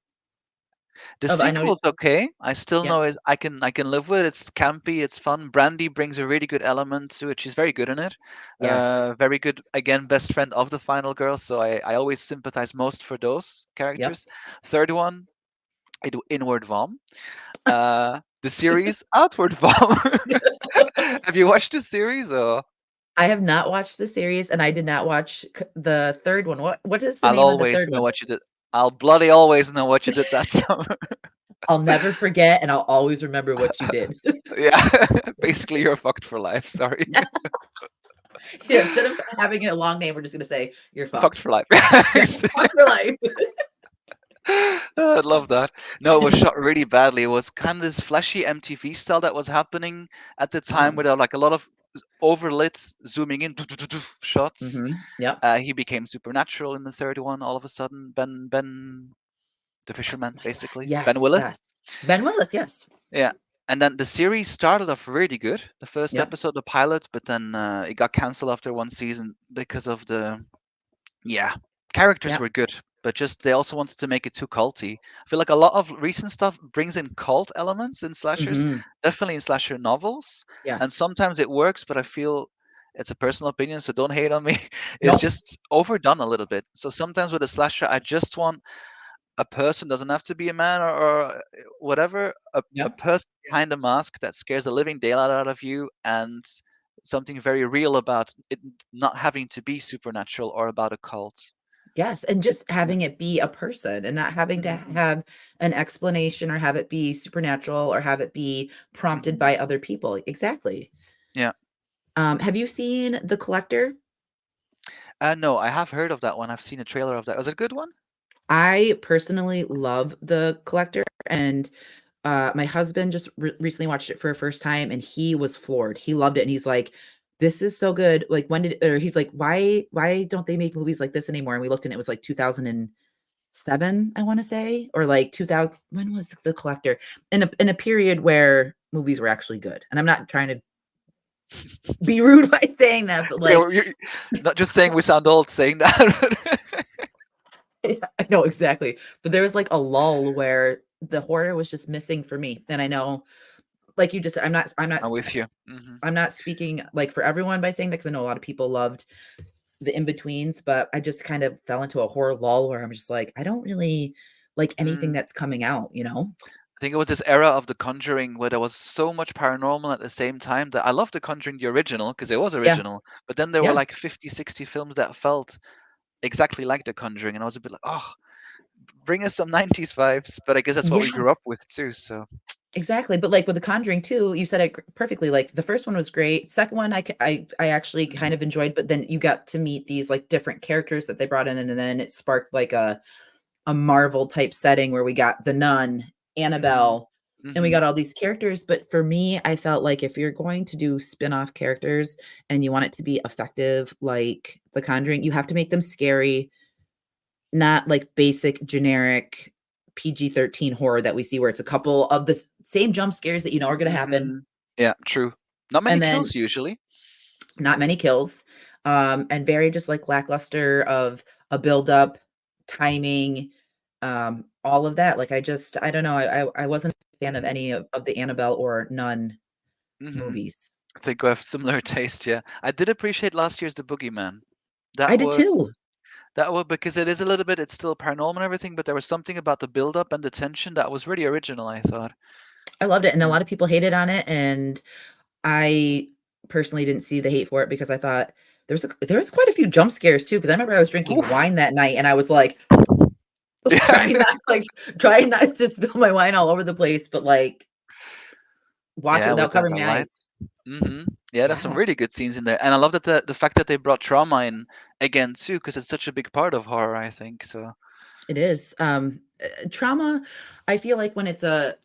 [SPEAKER 2] the
[SPEAKER 1] of I Know
[SPEAKER 2] sequel's okay. I still
[SPEAKER 1] Yep.
[SPEAKER 2] know it. I can live with it. It's campy. It's fun. Brandy brings a really good element to it. She's very good in it.
[SPEAKER 1] Yes.
[SPEAKER 2] Very good. Again, best friend of the final girl. So I always sympathize most for those
[SPEAKER 1] Yep.
[SPEAKER 2] characters. Third one, Inward Vom. The series Outward Vom. Have you watched the series or?
[SPEAKER 1] I have not watched the series, and I did not watch the 3rd one. What is the
[SPEAKER 2] I'll
[SPEAKER 1] name of the
[SPEAKER 2] always
[SPEAKER 1] 3rd
[SPEAKER 2] know
[SPEAKER 1] one?
[SPEAKER 2] what you did. I'll bloody always know what you did that summer.
[SPEAKER 1] I'll never forget, and I'll always remember what you did.
[SPEAKER 2] Yeah, basically you're fucked for life. Sorry.
[SPEAKER 1] Yeah, instead of having a long name, we're just gonna say, "You're
[SPEAKER 2] Fucked
[SPEAKER 1] fucked."
[SPEAKER 2] for life.
[SPEAKER 1] Yeah, fucked for life.
[SPEAKER 2] I love that. No, it was shot really badly. It was kind of this flashy MTV style that was happening at the time,
[SPEAKER 1] Oh.
[SPEAKER 2] where there were like a lot of overlit zooming in shots.
[SPEAKER 1] Mhm. Yep.
[SPEAKER 2] He became supernatural in the third one. All of a sudden, Ben, the
[SPEAKER 1] Oh
[SPEAKER 2] fisherman,
[SPEAKER 1] my god.
[SPEAKER 2] basically Ben
[SPEAKER 1] Yes,
[SPEAKER 2] Willett.
[SPEAKER 1] yes. Ben Willis, yes.
[SPEAKER 2] Yeah, and then the series started off really good. The first
[SPEAKER 1] Yep.
[SPEAKER 2] episode, the pilot, but then it got canceled after one season because of the, yeah, characters
[SPEAKER 1] Yep.
[SPEAKER 2] were good, but just they also wanted to make it too culty. I feel like a lot of recent stuff brings in cult elements in slashers,
[SPEAKER 1] Mhm.
[SPEAKER 2] definitely in slasher novels, and
[SPEAKER 1] Yes.
[SPEAKER 2] sometimes it works, but I feel it's a personal opinion, so don't hate on me. It's
[SPEAKER 1] Nope.
[SPEAKER 2] just overdone a little bit. So sometimes with a slasher, I just want a person, doesn't have to be a man or whatever, a
[SPEAKER 1] Yep.
[SPEAKER 2] person behind a mask that scares the living daylight out of you, and something very real about it not having to be supernatural or about a cult.
[SPEAKER 1] Yes, and just
[SPEAKER 2] Yeah.
[SPEAKER 1] having it be a person and not having to
[SPEAKER 2] Mhm,
[SPEAKER 1] have an explanation or have it be supernatural or have it be prompted
[SPEAKER 2] mhm.
[SPEAKER 1] by other people. Exactly.
[SPEAKER 2] Yeah.
[SPEAKER 1] Have you seen The Collector?
[SPEAKER 2] No, I have heard of that one. I've seen a trailer of that. Was it a good one?
[SPEAKER 1] I personally love The Collector, and my husband just recently watched it for a first time, and he was floored. He loved it, and he's like, "This is so good." Like, when did or he's like, "Why don't they make movies like this anymore?" And we looked, and it was like 2007, I want to say, or like 2000. When was The Collector? In a period where movies were actually good. And I'm not trying to be rude by saying that, but
[SPEAKER 2] Yeah,
[SPEAKER 1] like,
[SPEAKER 2] you're not just saying we sound old saying that.
[SPEAKER 1] No, exactly. But there was like a lull where the horror was just missing for me. And I know, like you just said,
[SPEAKER 2] I'm with you. Hmm.
[SPEAKER 1] I'm not speaking like for everyone by saying that because I know a lot of people loved the in-betweens, but I just kind of fell into a horror lull where I'm just like, I don't really like anything
[SPEAKER 2] Mm.
[SPEAKER 1] that's coming out, you know?
[SPEAKER 2] I think it was this era of The Conjuring where there was so much paranormal at the same time that I love The Conjuring, the original, because it was
[SPEAKER 1] Yeah.
[SPEAKER 2] original. But then there were
[SPEAKER 1] Yeah.
[SPEAKER 2] like 50, 60 films that felt exactly like The Conjuring. And I was a bit like, oh, bring us some 90s vibes. But I guess that's what we
[SPEAKER 1] Yeah.
[SPEAKER 2] grew up with too. So,
[SPEAKER 1] Exactly, but, like, with The Conjuring 2, you said it perfectly, like, the first one was great, second one, I actually kind
[SPEAKER 2] mhm,
[SPEAKER 1] of enjoyed, but then you got to meet these, like, different characters that they brought in, and then it sparked, like, a Marvel type setting where we got the Nun,
[SPEAKER 2] mhm,
[SPEAKER 1] Annabelle, and we
[SPEAKER 2] mhm,
[SPEAKER 1] got all these characters, but for me, I felt like if you're going to do spin-off characters and you want it to be effective like The Conjuring, you have to make them scary, not like basic generic PG-13 horror that we see where it's a couple of the same jump scares that you know are gonna happen,
[SPEAKER 2] mhm. Yeah, true. Not many
[SPEAKER 1] and
[SPEAKER 2] kills
[SPEAKER 1] then
[SPEAKER 2] usually.
[SPEAKER 1] not many kills, and very just, like, lackluster of a build-up, timing, all of that, like, I don't know, I wasn't a fan of
[SPEAKER 2] Mhm,
[SPEAKER 1] any of the Annabelle or Nun
[SPEAKER 2] mhm.
[SPEAKER 1] movies.
[SPEAKER 2] I think we have similar taste. Yeah, I did appreciate last year's The Boogeyman.
[SPEAKER 1] I
[SPEAKER 2] That
[SPEAKER 1] did
[SPEAKER 2] was
[SPEAKER 1] too.
[SPEAKER 2] that was because it is a little bit. It's still paranormal and everything, but there was something about the build up and the tension that was really original. I thought.
[SPEAKER 1] I loved it, and a
[SPEAKER 2] Yeah.
[SPEAKER 1] lot of people hated on it, and I personally didn't see the hate for it because I thought there was quite a few jump scares too. Because I remember I was drinking
[SPEAKER 2] Oof.
[SPEAKER 1] wine that night and I was like,
[SPEAKER 2] Yeah.
[SPEAKER 1] trying not to spill my wine all over the place, but, like, watch it
[SPEAKER 2] Yeah, with
[SPEAKER 1] without
[SPEAKER 2] that
[SPEAKER 1] covering
[SPEAKER 2] the
[SPEAKER 1] my eyes.
[SPEAKER 2] light. Hmm. Yeah, there's some
[SPEAKER 1] Yeah,
[SPEAKER 2] really good scenes in there, and I love that the fact that they brought trauma in again too, because it's such a big part of horror. I think so.
[SPEAKER 1] it is. Trauma, I feel like when it's a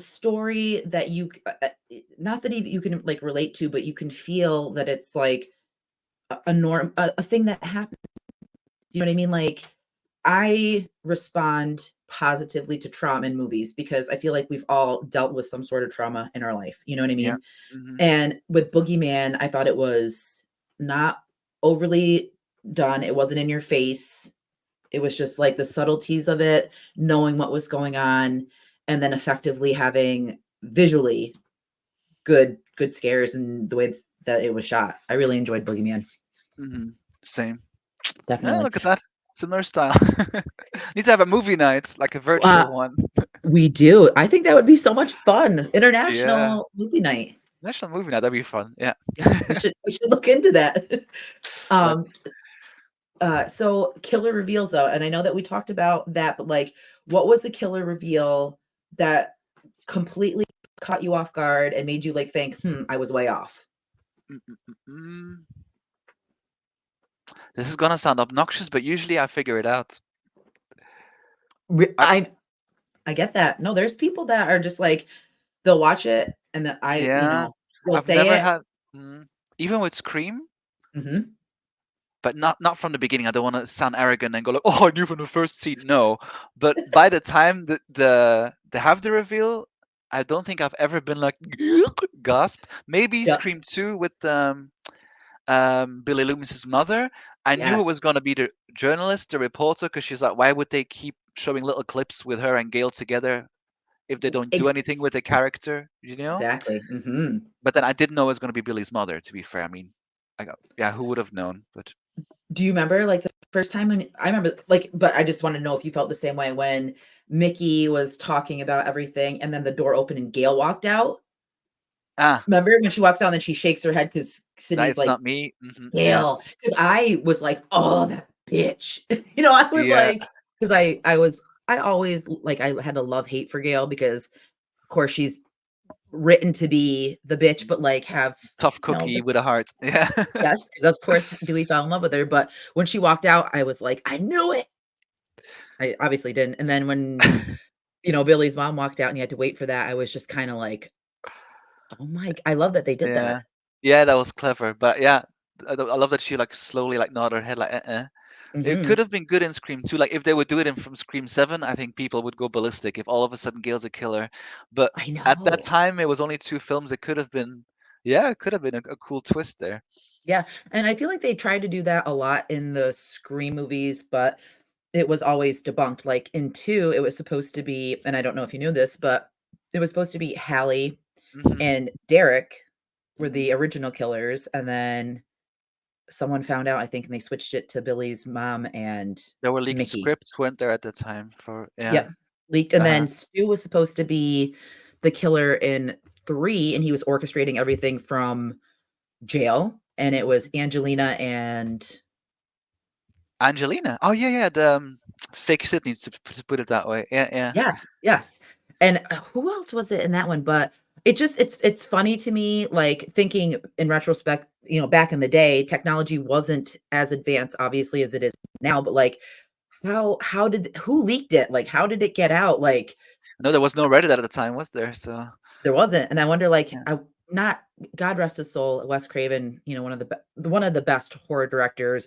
[SPEAKER 1] story that not that you can, like, relate to, but you can feel that it's, like, a thing that happened. You know what I mean? Like, I respond positively to trauma in movies because I feel like we've all dealt with some sort of trauma in our life. You know what I
[SPEAKER 2] Yeah.
[SPEAKER 1] mean?
[SPEAKER 2] Hmm.
[SPEAKER 1] And with Boogeyman, I thought it was not overly done. It wasn't in your face. It was just like the subtleties of it, knowing what was going on, and then effectively having visually good scares and the way that it was shot. I really enjoyed Boogeyman.
[SPEAKER 2] Hmm. Same. Yeah,
[SPEAKER 1] Definitely.
[SPEAKER 2] look at that. Similar style. Need to have a movie night, like a
[SPEAKER 1] Uh,
[SPEAKER 2] virtual one.
[SPEAKER 1] we do. I think that would be so much fun.
[SPEAKER 2] Yeah.
[SPEAKER 1] International movie night.
[SPEAKER 2] National movie night, that'd be fun. Yeah.
[SPEAKER 1] Yes, we should look into that.
[SPEAKER 2] Let
[SPEAKER 1] Um, so killer reveals though, and I know that we talked about that, but like, what was the killer reveal that completely caught you off guard and made you like think, I was way off?
[SPEAKER 2] mm, mm, mm. This is gonna sound obnoxious, but usually I figure it out.
[SPEAKER 1] Re-
[SPEAKER 2] I
[SPEAKER 1] I I get that. No, there's people that are just like they'll watch it and then
[SPEAKER 2] Yeah,
[SPEAKER 1] they'll
[SPEAKER 2] I've
[SPEAKER 1] say
[SPEAKER 2] never
[SPEAKER 1] it.
[SPEAKER 2] had even with Scream,
[SPEAKER 1] Hmm.
[SPEAKER 2] but not from the beginning. I don't want to sound arrogant and go like, "Oh, I knew from the first scene." No, but by the time they have the reveal, I don't think I've ever been like gasp. Maybe
[SPEAKER 1] Yep.
[SPEAKER 2] Scream 2 with Billy Loomis's mother. I knew it
[SPEAKER 1] Yes.
[SPEAKER 2] was gonna be the journalist, the reporter, because she's like, why would they keep showing little clips with her and Gail together if they don't do anything with the character, you know?
[SPEAKER 1] Exactly. Hmm.
[SPEAKER 2] But then I didn't know it was gonna be Billy's mother. To be fair, I mean, yeah, who would have known? But
[SPEAKER 1] Do you remember like the first time when I remember like, but I just want to know if you felt the same way when Mickey was talking about everything and then the door opened and Gail walked out?
[SPEAKER 2] ah,
[SPEAKER 1] Remember when she walks out and then she shakes her head because
[SPEAKER 2] that
[SPEAKER 1] Sydney's
[SPEAKER 2] it's
[SPEAKER 1] like,
[SPEAKER 2] not me. Hmm. Yeah,
[SPEAKER 1] Gail. Because I was like, oh, that bitch. I was
[SPEAKER 2] yeah,
[SPEAKER 1] like, because I always like, I had a love hate for Gail because, of course, she's written to be the bitch, but like have,
[SPEAKER 2] tough
[SPEAKER 1] you know,
[SPEAKER 2] cookie with a heart. Yeah.
[SPEAKER 1] yes, because of course Dewey fell in love with her. But when she walked out, I was like, I knew it. I obviously didn't. And then when, Billy's mom walked out and you had to wait for that, I was just kind of like, oh I love that they did
[SPEAKER 2] Yeah.
[SPEAKER 1] that.
[SPEAKER 2] Yeah, that was clever. But yeah, I love that she like slowly like nodded her head like It could
[SPEAKER 1] Hmm.
[SPEAKER 2] have been good in Scream 2. Like if they would do it in from Scream 7, I think people would go ballistic if all of a sudden Gale's a killer. But
[SPEAKER 1] I
[SPEAKER 2] at that
[SPEAKER 1] know.
[SPEAKER 2] time it was only two films. It could have been yeah, it could have been a cool twist there.
[SPEAKER 1] Yeah, and I feel like they tried to do that a lot in the Scream movies, but it was always debunked. Like in 2, it was supposed to be, and I don't know if you knew this, but it was supposed to be Hallie
[SPEAKER 2] Mhm.
[SPEAKER 1] and Derek were
[SPEAKER 2] Mhm.
[SPEAKER 1] the original killers, and then someone found out, I think, and they switched it to Billy's mom and
[SPEAKER 2] There were leaked
[SPEAKER 1] Mickey.
[SPEAKER 2] scripts, weren't there, at the time for yeah.
[SPEAKER 1] Yep, leaked, and
[SPEAKER 2] Uh-huh.
[SPEAKER 1] then Stu was supposed to be the killer in 3, and he was orchestrating everything from jail, and it was
[SPEAKER 2] Mhm.
[SPEAKER 1] Angelina and
[SPEAKER 2] Angelina. Oh, yeah, yeah, the, fake Sydney, to put it that way. Yeah, yeah.
[SPEAKER 1] yes, yes, and, who else was it in that one? But it's funny to me, like, thinking in retrospect, back in the day, technology wasn't as advanced, obviously, as it is now, but, like, how did who leaked it? Like, how did it get out? Like,
[SPEAKER 2] No, there was no Reddit at the time, was there? So,
[SPEAKER 1] there wasn't, and I wonder, like,
[SPEAKER 2] yeah.
[SPEAKER 1] I not God rest his soul, Wes Craven, one of the best horror directors,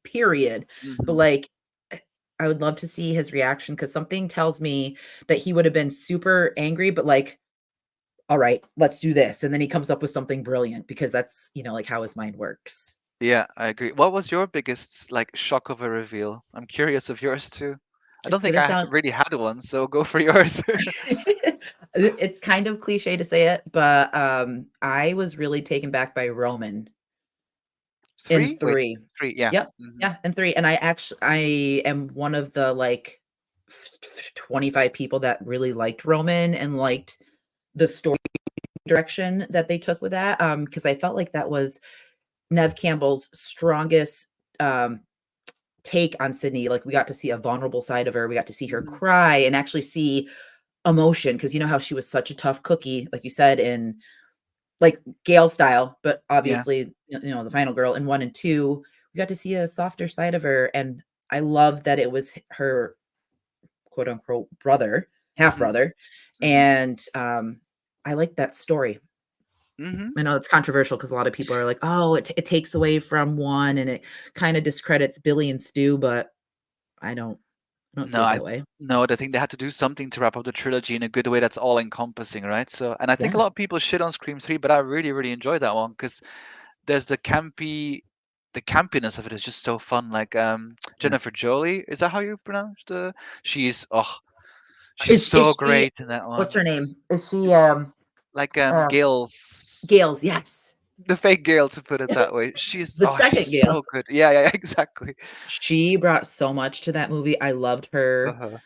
[SPEAKER 1] period, but,
[SPEAKER 2] Mhm.
[SPEAKER 1] like, eh, I would love to see his reaction because something tells me that he would have been super angry, but, like, "Alright, let's do this," and then he comes up with something brilliant because that's, like, how his mind works.
[SPEAKER 2] Yeah, I agree. What was your biggest, like, shock of a reveal? I'm curious of yours too. I don't
[SPEAKER 1] It's
[SPEAKER 2] think
[SPEAKER 1] gonna
[SPEAKER 2] I
[SPEAKER 1] sound
[SPEAKER 2] really had one, so go for yours.
[SPEAKER 1] it's kind of cliche to say it, but, I was really taken back by Roman in
[SPEAKER 2] 3? Wait,
[SPEAKER 1] 3.
[SPEAKER 2] 3, yeah.
[SPEAKER 1] Yep,
[SPEAKER 2] Mhm.
[SPEAKER 1] yeah, in 3, and I am one of the, like, 25 people that really liked Roman and liked the story direction that they took with that, because I felt like that was Nev Campbell's strongest, um, take on Sydney. Like, we got to see a vulnerable side of her, we got to see her
[SPEAKER 2] Mhm.
[SPEAKER 1] cry and actually see emotion, because you know how she was such a tough cookie, like you said, in like Gale style, but
[SPEAKER 2] Yeah.
[SPEAKER 1] obviously, the final girl in 1 and 2, we got to see a softer side of her, and I love that it was her quote unquote brother, half
[SPEAKER 2] Mhm.
[SPEAKER 1] brother,
[SPEAKER 2] Mhm.
[SPEAKER 1] and I like that story.
[SPEAKER 2] Mhm.
[SPEAKER 1] I know it's controversial because a lot of people are like, "Oh, it takes away from one and it kind of discredits Billy and Stu," but I don't see
[SPEAKER 2] No,
[SPEAKER 1] it
[SPEAKER 2] I
[SPEAKER 1] that way.
[SPEAKER 2] no, I think they had to do something to wrap up the trilogy in a good way that's all encompassing, right? So, and I think a
[SPEAKER 1] Yeah,
[SPEAKER 2] lot of people shit on Scream 3, but I really, really enjoyed that one because there's the campiness of it is just so fun. Like,
[SPEAKER 1] yeah.
[SPEAKER 2] Jennifer Jolie, is that how you pronounce the? She's oh, she's
[SPEAKER 1] Is
[SPEAKER 2] so
[SPEAKER 1] she
[SPEAKER 2] great in that
[SPEAKER 1] what's
[SPEAKER 2] one.
[SPEAKER 1] her name? Is she
[SPEAKER 2] Like,
[SPEAKER 1] um
[SPEAKER 2] Gail's
[SPEAKER 1] Gales? Yes.
[SPEAKER 2] the fake Gail, to put it that way. She's
[SPEAKER 1] The
[SPEAKER 2] she's
[SPEAKER 1] second Gale.
[SPEAKER 2] so good. Yeah, yeah, exactly.
[SPEAKER 1] She brought so much to that movie. I loved her.
[SPEAKER 2] Uh-huh.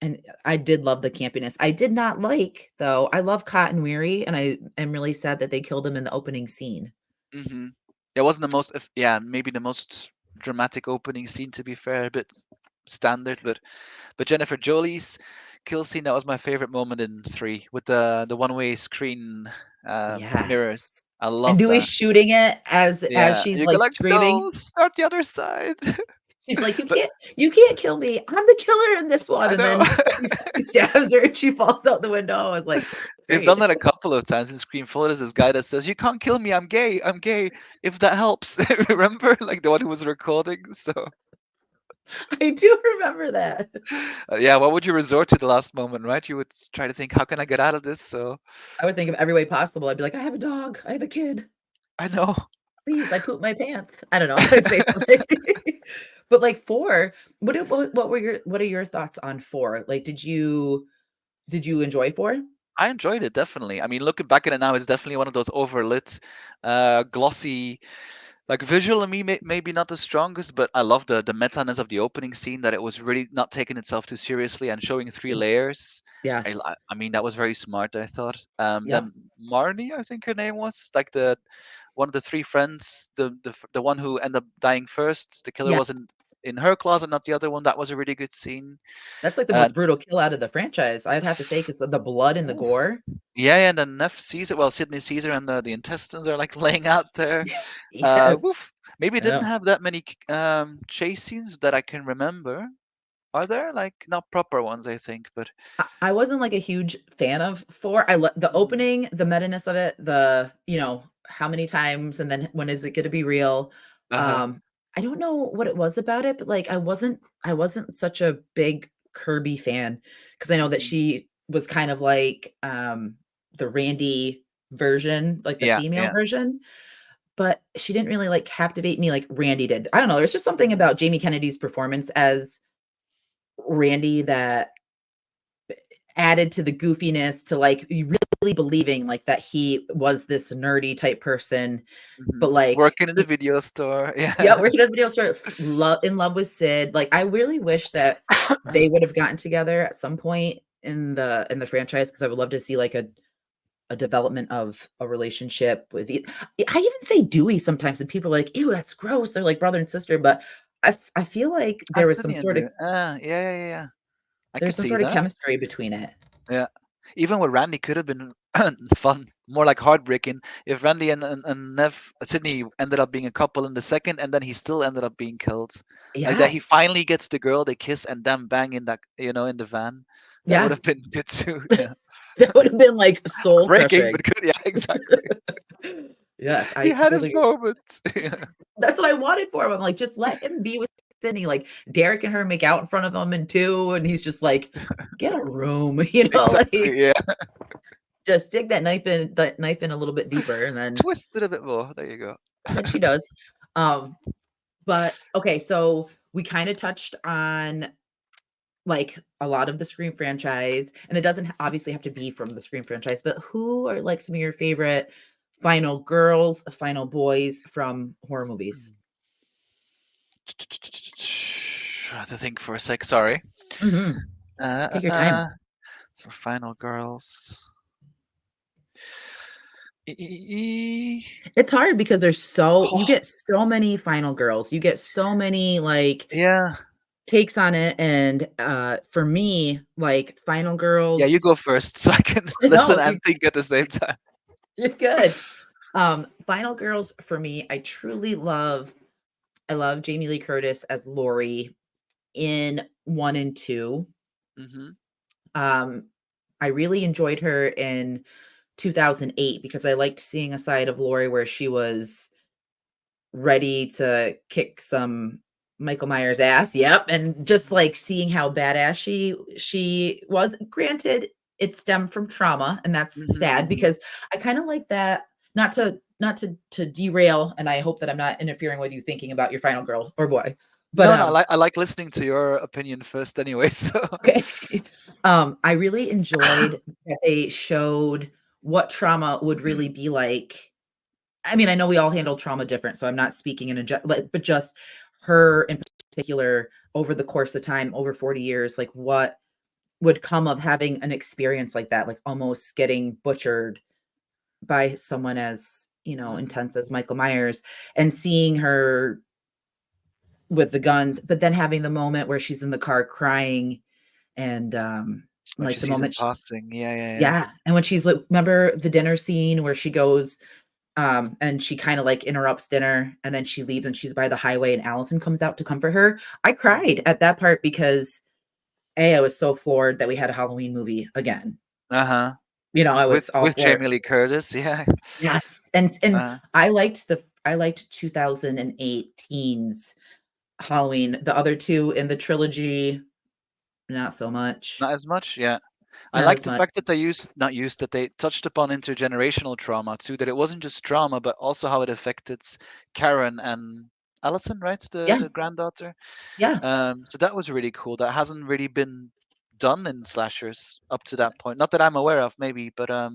[SPEAKER 1] And I did love the campiness. I did not like, though, I love Cotton Weary, and I am really sad that they killed him in the opening scene.
[SPEAKER 2] Mhm. It wasn't the most, yeah, maybe the most dramatic opening scene, to be fair, a bit standard, but Jennifer Jolie's kill scene, that was my favorite moment in 3 with the one-way screen mirrors.
[SPEAKER 1] Yes.
[SPEAKER 2] I
[SPEAKER 1] And
[SPEAKER 2] love
[SPEAKER 1] Dewey's
[SPEAKER 2] that.
[SPEAKER 1] shooting it as
[SPEAKER 2] Yeah,
[SPEAKER 1] she's,
[SPEAKER 2] you go
[SPEAKER 1] like,
[SPEAKER 2] like,
[SPEAKER 1] screaming.
[SPEAKER 2] no, start the other side.
[SPEAKER 1] She's like,
[SPEAKER 2] But
[SPEAKER 1] you can't kill me. I'm the killer in this one."
[SPEAKER 2] I
[SPEAKER 1] And
[SPEAKER 2] know.
[SPEAKER 1] then he stabs her and she falls out the window. I was like, "That's
[SPEAKER 2] They've done
[SPEAKER 1] great."
[SPEAKER 2] that a couple of times in Scream 4. There's this guy that says, "You can't kill me. I'm gay. I'm gay. If that helps." Remember, like the one who was recording. So,
[SPEAKER 1] I do remember that.
[SPEAKER 2] yeah, what would you resort to the last moment, right? You would try to think, how can I get out of this? So,
[SPEAKER 1] I would think of every way possible. I'd be like, "I have a dog. I have a kid.
[SPEAKER 2] I know.
[SPEAKER 1] Please, I pooped my pants." I don't know. I would say something. But, like, 4, what are your thoughts on 4? Like, did you enjoy 4?
[SPEAKER 2] I enjoyed it, definitely. I mean, looking back at it now, it's definitely one of those overlit, glossy, like visual. And me, maybe not the strongest, but I love the meta-ness of the opening scene. That it was really not taking itself too seriously and showing 3 layers.
[SPEAKER 1] Yes.
[SPEAKER 2] I mean, that was very smart, I thought.
[SPEAKER 1] Yep.
[SPEAKER 2] Then Marnie, I think her name was, like the one of the 3 friends, the one who ended up dying first. The killer
[SPEAKER 1] Yeah.
[SPEAKER 2] wasn't in her closet, not the other one. That was a really good scene.
[SPEAKER 1] That's, like, the
[SPEAKER 2] Uh,
[SPEAKER 1] most brutal kill out of the franchise, I'd have to say, 'cause the blood and the gore.
[SPEAKER 2] Yeah, yeah, and then Neff sees it. Well, Sydney sees her, and the intestines are like laying out there.
[SPEAKER 1] Yes.
[SPEAKER 2] Woof. Maybe it
[SPEAKER 1] I
[SPEAKER 2] didn't
[SPEAKER 1] know.
[SPEAKER 2] have that many chase scenes that I can remember. Are there, like, not proper ones? I think, but
[SPEAKER 1] I wasn't, like, a huge fan of 4. I lo the
[SPEAKER 2] Mhm.
[SPEAKER 1] opening, the meta-ness of it, how many times and then when is it gonna be real?
[SPEAKER 2] Uh-huh.
[SPEAKER 1] Um, I don't know what it was about it, but, like, I wasn't such a big Kirby fan because I know that
[SPEAKER 2] Mhm.
[SPEAKER 1] she was kind of like, the Randy version, like the
[SPEAKER 2] Yeah,
[SPEAKER 1] female
[SPEAKER 2] yeah.
[SPEAKER 1] version, but she didn't really, like, captivate me like Randy did. I don't know, there's just something
[SPEAKER 2] Mhm.
[SPEAKER 1] about Jamie Kennedy's performance as Randy that added to the goofiness to, like, you really believing, like, that he was this nerdy type person, but, like,
[SPEAKER 2] Working in the video store.
[SPEAKER 1] yeah,
[SPEAKER 2] Yeah.
[SPEAKER 1] working at the video store, in love with Sid. Like, I really wish that they would have gotten together at some point in the franchise because I would love to see, like, a development of a relationship with I even say Dewey sometimes, and people are like, "Ew, that's gross." They're like brother and sister, but I feel like
[SPEAKER 2] Sydney and Drew. Yeah, yeah, yeah, yeah. I could
[SPEAKER 1] there's some
[SPEAKER 2] see
[SPEAKER 1] sort of
[SPEAKER 2] that.
[SPEAKER 1] chemistry between it.
[SPEAKER 2] Yeah. Even with Randy could have been fun, more like heartbreaking if Randy and Nev Sydney ended up being a couple in the second, and then he still ended up being killed. Like that, he
[SPEAKER 1] Yes.
[SPEAKER 2] finally gets the girl, they kiss, and then bang in that, in the van. That would
[SPEAKER 1] Yeah.
[SPEAKER 2] have been good too. Yeah.
[SPEAKER 1] That would have been, like, soul
[SPEAKER 2] Breaking, but
[SPEAKER 1] crushing.
[SPEAKER 2] good. Yeah, exactly.
[SPEAKER 1] Yes,
[SPEAKER 2] He
[SPEAKER 1] I
[SPEAKER 2] had his
[SPEAKER 1] completely agree.
[SPEAKER 2] moment. Yeah.
[SPEAKER 1] That's what I wanted for him. I'm like, "Just let him be with Sydney." Like, Derek and her make out in front of him in 2, and he's just like, "Get a room," like,
[SPEAKER 2] Exactly. Yeah.
[SPEAKER 1] just dig that knife in a little bit deeper, and
[SPEAKER 2] Twist it a bit more. There you go.
[SPEAKER 1] then she does. Um, but okay, so we kinda touched on, like, a lot of the Scream franchise, and it doesn't obviously have to be from the Scream franchise, but who are, like, some of your favorite final girls, final boys from horror movies?
[SPEAKER 2] I have to think for a sec. Sorry.
[SPEAKER 1] Mhm.
[SPEAKER 2] Uh,
[SPEAKER 1] Take your
[SPEAKER 2] uh,
[SPEAKER 1] time.
[SPEAKER 2] uh. So final girls.
[SPEAKER 1] It's hard because you
[SPEAKER 2] Oh,
[SPEAKER 1] get so many final girls, you get so many, like,
[SPEAKER 2] yeah.
[SPEAKER 1] takes on it, and, for me, like, final
[SPEAKER 2] Yeah, you
[SPEAKER 1] girls
[SPEAKER 2] go first so I can listen
[SPEAKER 1] no,
[SPEAKER 2] and think at the same time.
[SPEAKER 1] you're good. Final girls for me, I love Jamie Lee Curtis as Laurie in 1 and 2.
[SPEAKER 2] Hmm.
[SPEAKER 1] Um, I really enjoyed her in 2008 because I liked seeing a side of Laurie where she was ready to kick some Michael Myers ass, yep, and just, like, seeing how badass she was. Granted, it stemmed from trauma, and that's sad
[SPEAKER 2] Hmm.
[SPEAKER 1] because I kinda like that not to derail, and I hope that I'm not interfering with you thinking about your final girl or boy, but,
[SPEAKER 2] No, no, I like listening to your opinion first anyway. So.
[SPEAKER 1] okay. I really enjoyed that they showed what trauma would really be like. I mean, I know we all handle trauma different, so I'm not speaking in a but just her in particular over the course of time, over 40 years, like what would come of having an experience like that, like almost getting butchered by someone as,
[SPEAKER 2] Mhm.
[SPEAKER 1] intense as Michael Myers and seeing her with the guns, but then having the moment where she's in the car crying and
[SPEAKER 2] When she
[SPEAKER 1] like the
[SPEAKER 2] sees him
[SPEAKER 1] moment
[SPEAKER 2] passing. Yeah, yeah, yeah.
[SPEAKER 1] yeah, and when she's like remember the dinner scene where she goes and she kinda, like, interrupts dinner, and then she leaves, and she's by the highway, and Allison comes out to comfort her. I cried
[SPEAKER 2] Hmm.
[SPEAKER 1] at that part because, A, I was so floored that we had a Halloween movie again.
[SPEAKER 2] Uh-huh.
[SPEAKER 1] I
[SPEAKER 2] With
[SPEAKER 1] was all
[SPEAKER 2] with
[SPEAKER 1] for it.
[SPEAKER 2] Jamie Lee Curtis. Yeah.
[SPEAKER 1] Yes, and
[SPEAKER 2] Uh,
[SPEAKER 1] I liked 2008 teens Halloween. The other 2 in the trilogy, not so much.
[SPEAKER 2] not as much. Yeah. I
[SPEAKER 1] Not
[SPEAKER 2] like
[SPEAKER 1] as
[SPEAKER 2] the
[SPEAKER 1] much.
[SPEAKER 2] fact that they not used that they touched upon intergenerational trauma too. That it wasn't just trauma, but also how it affected Karen and Allison, right? The
[SPEAKER 1] Yeah,
[SPEAKER 2] the granddaughter.
[SPEAKER 1] yeah,
[SPEAKER 2] So that was really cool. That hasn't really been done in slashers up to that point. Not that I'm aware of, maybe, but it's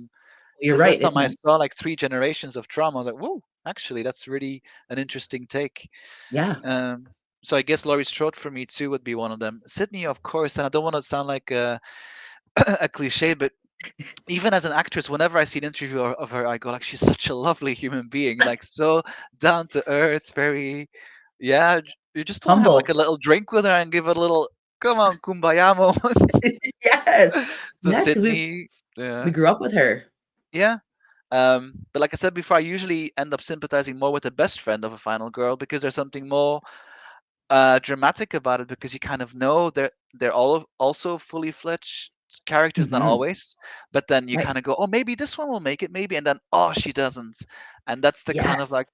[SPEAKER 1] you're
[SPEAKER 2] the
[SPEAKER 1] right,
[SPEAKER 2] first
[SPEAKER 1] it
[SPEAKER 2] time I
[SPEAKER 1] won't.
[SPEAKER 2] saw like 3 generations of trauma. I was like, whoa, actually, that's really an interesting take.
[SPEAKER 1] Yeah.
[SPEAKER 2] Um, so I guess Laurie Strode for me too would be one of them. Sydney, of course, and I don't want to sound like a, a cliche, but even as an actress, whenever I see an interview of her, I go like, she's such a lovely human being, like so down to earth, very, yeah. You just want to have like a
[SPEAKER 1] Humble.
[SPEAKER 2] little drink with her and give it a little, come on, kumbaya moment.
[SPEAKER 1] Yes.
[SPEAKER 2] So
[SPEAKER 1] Yes, because
[SPEAKER 2] Sydney,
[SPEAKER 1] we
[SPEAKER 2] yeah,
[SPEAKER 1] grew up with her.
[SPEAKER 2] yeah. But like I said before, I usually end up sympathizing more with the best friend of a final girl because there's something more dramatic about it because you kind of know they're all also fully fledged characters, not
[SPEAKER 1] Mhm.
[SPEAKER 2] always, but then you
[SPEAKER 1] Right.
[SPEAKER 2] kind of go, oh, maybe this one will make it, maybe, and then oh, she doesn't, and that's the kind of
[SPEAKER 1] Yes.
[SPEAKER 2] like,